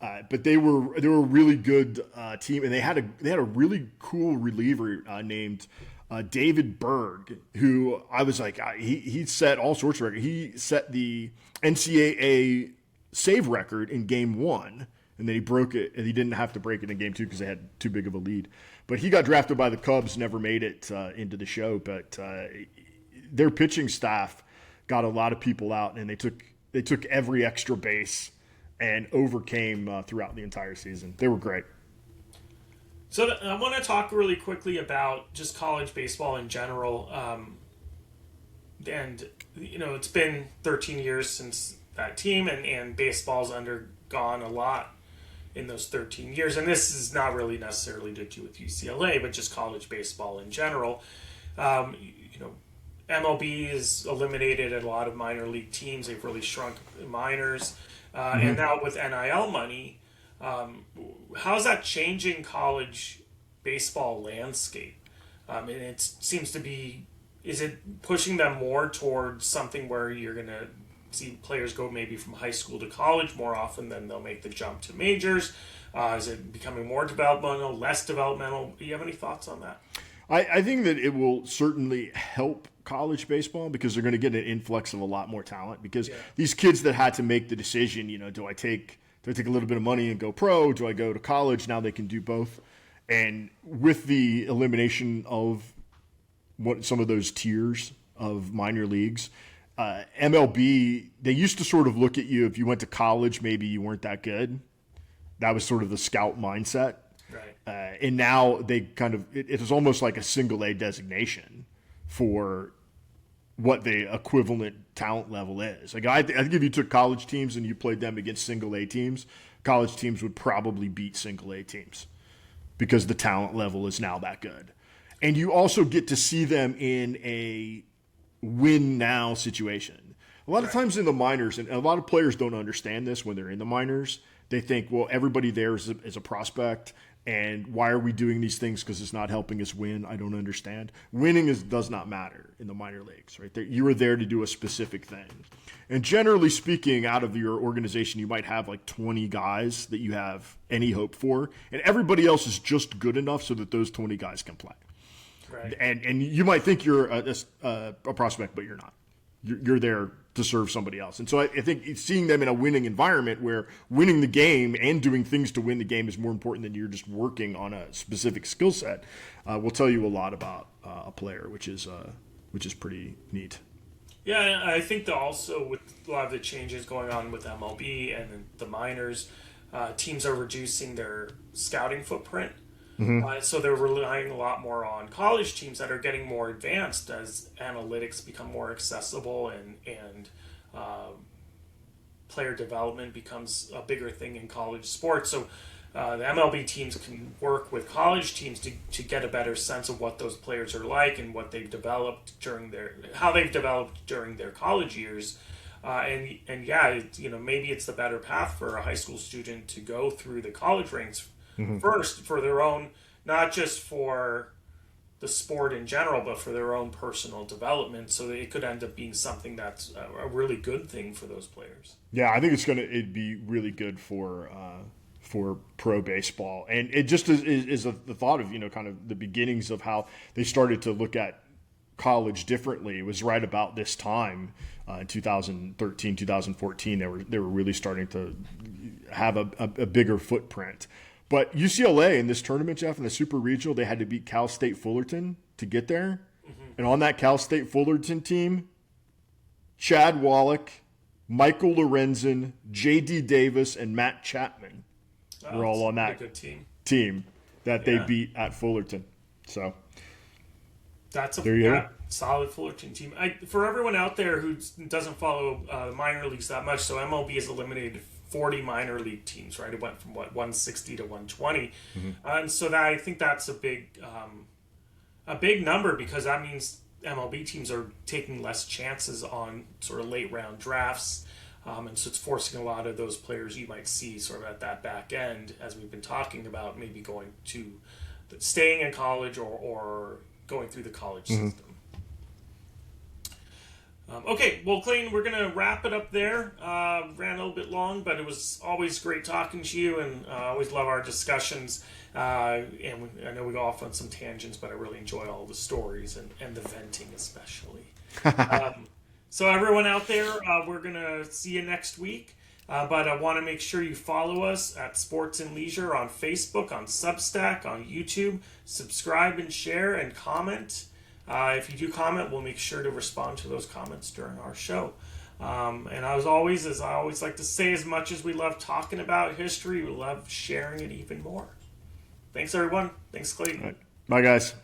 But they were a really good team, and they had a really cool reliever named David Berg, who I was like, he set all sorts of records. He set the NCAA save record in Game 1, and then he broke it, and he didn't have to break it in Game 2 because they had too big of a lead. But he got drafted by the Cubs, never made it into the show. But their pitching staff got a lot of people out, and they took every extra base and overcame throughout the entire season. They were great. So I want to talk really quickly about just college baseball in general. And, it's been 13 years since that team, and baseball's undergone a lot in those 13 years. And this is not really necessarily to do with UCLA, but just college baseball in general. MLB has eliminated a lot of minor league teams. They've really shrunk the minors. And now with NIL money, how's that changing college baseball landscape? And it seems to be, is it pushing them more towards something where you're going to see players go maybe from high school to college more often than they'll make the jump to majors? Is it becoming more developmental, less developmental? Do you have any thoughts on that? I think that it will certainly help college baseball because they're going to get an influx of a lot more talent because these kids that had to make the decision, do I take a little bit of money and go pro? Do I go to college? Now they can do both. And with the elimination of some of those tiers of minor leagues, MLB, they used to sort of look at you if you went to college, maybe you weren't that good. That was sort of the scout mindset. Right. And now they it is almost like a single A designation for what the equivalent talent level is. Like I think if you took college teams and you played them against single A teams, college teams would probably beat single A teams because the talent level is now that good. And you also get to see them in a win now situation. A lot of times in the minors, and a lot of players don't understand this when they're in the minors, they think, well, everybody there is a prospect. And why are we doing these things? Because it's not helping us win. I don't understand. Winning does not matter in the minor leagues, right? You are there to do a specific thing. And generally speaking, out of your organization, you might have like 20 guys that you have any hope for. And everybody else is just good enough so that those 20 guys can play. Right. And you might think you're a prospect, but you're not. You're there to serve somebody else. And so I think seeing them in a winning environment where winning the game and doing things to win the game is more important than you're just working on a specific skill set will tell you a lot about a player, which is pretty neat. Yeah, I think that also with a lot of the changes going on with MLB and the minors, teams are reducing their scouting footprint. So they're relying a lot more on college teams that are getting more advanced as analytics become more accessible and player development becomes a bigger thing in college sports. So the MLB teams can work with college teams to get a better sense of what those players are like and what they've developed how they've developed during their college years. And yeah, maybe it's the better path for a high school student to go through the college ranks first for their own, not just for the sport in general, but for their own personal development. So that it could end up being something that's a really good thing for those players. Yeah, I think it'd be really good for pro baseball, and it just is the thought of kind of the beginnings of how they started to look at college differently. It was right about this time in 2013, 2014. They were really starting to have a bigger footprint. But UCLA in this tournament, Jeff, in the Super Regional, they had to beat Cal State Fullerton to get there. And on that Cal State Fullerton team, Chad Wallach, Michael Lorenzen, J.D. Davis, and Matt Chapman were all on that good team that they beat at Fullerton. So that's there you go. Solid Fullerton team. For everyone out there who doesn't follow the minor leagues that much, so MLB has eliminated 40 minor league teams, right? It went from 160 to 120, and so I think that's a big number, because that means MLB teams are taking less chances on sort of late round drafts, and so it's forcing a lot of those players you might see sort of at that back end, as we've been talking about, maybe going to staying in college or going through the college system. Okay, well, Clayton, we're going to wrap it up there. Ran a little bit long, but it was always great talking to you, and I always love our discussions. I know we go off on some tangents, but I really enjoy all the stories and the venting especially. So everyone out there, we're going to see you next week. But I want to make sure you follow us at Sports and Leisure on Facebook, on Substack, on YouTube. Subscribe and share and comment. If you do comment, we'll make sure to respond to those comments during our show. And as I always like to say, as much as we love talking about history, we love sharing it even more. Thanks, everyone. Thanks, Clayton. All right. Bye, guys.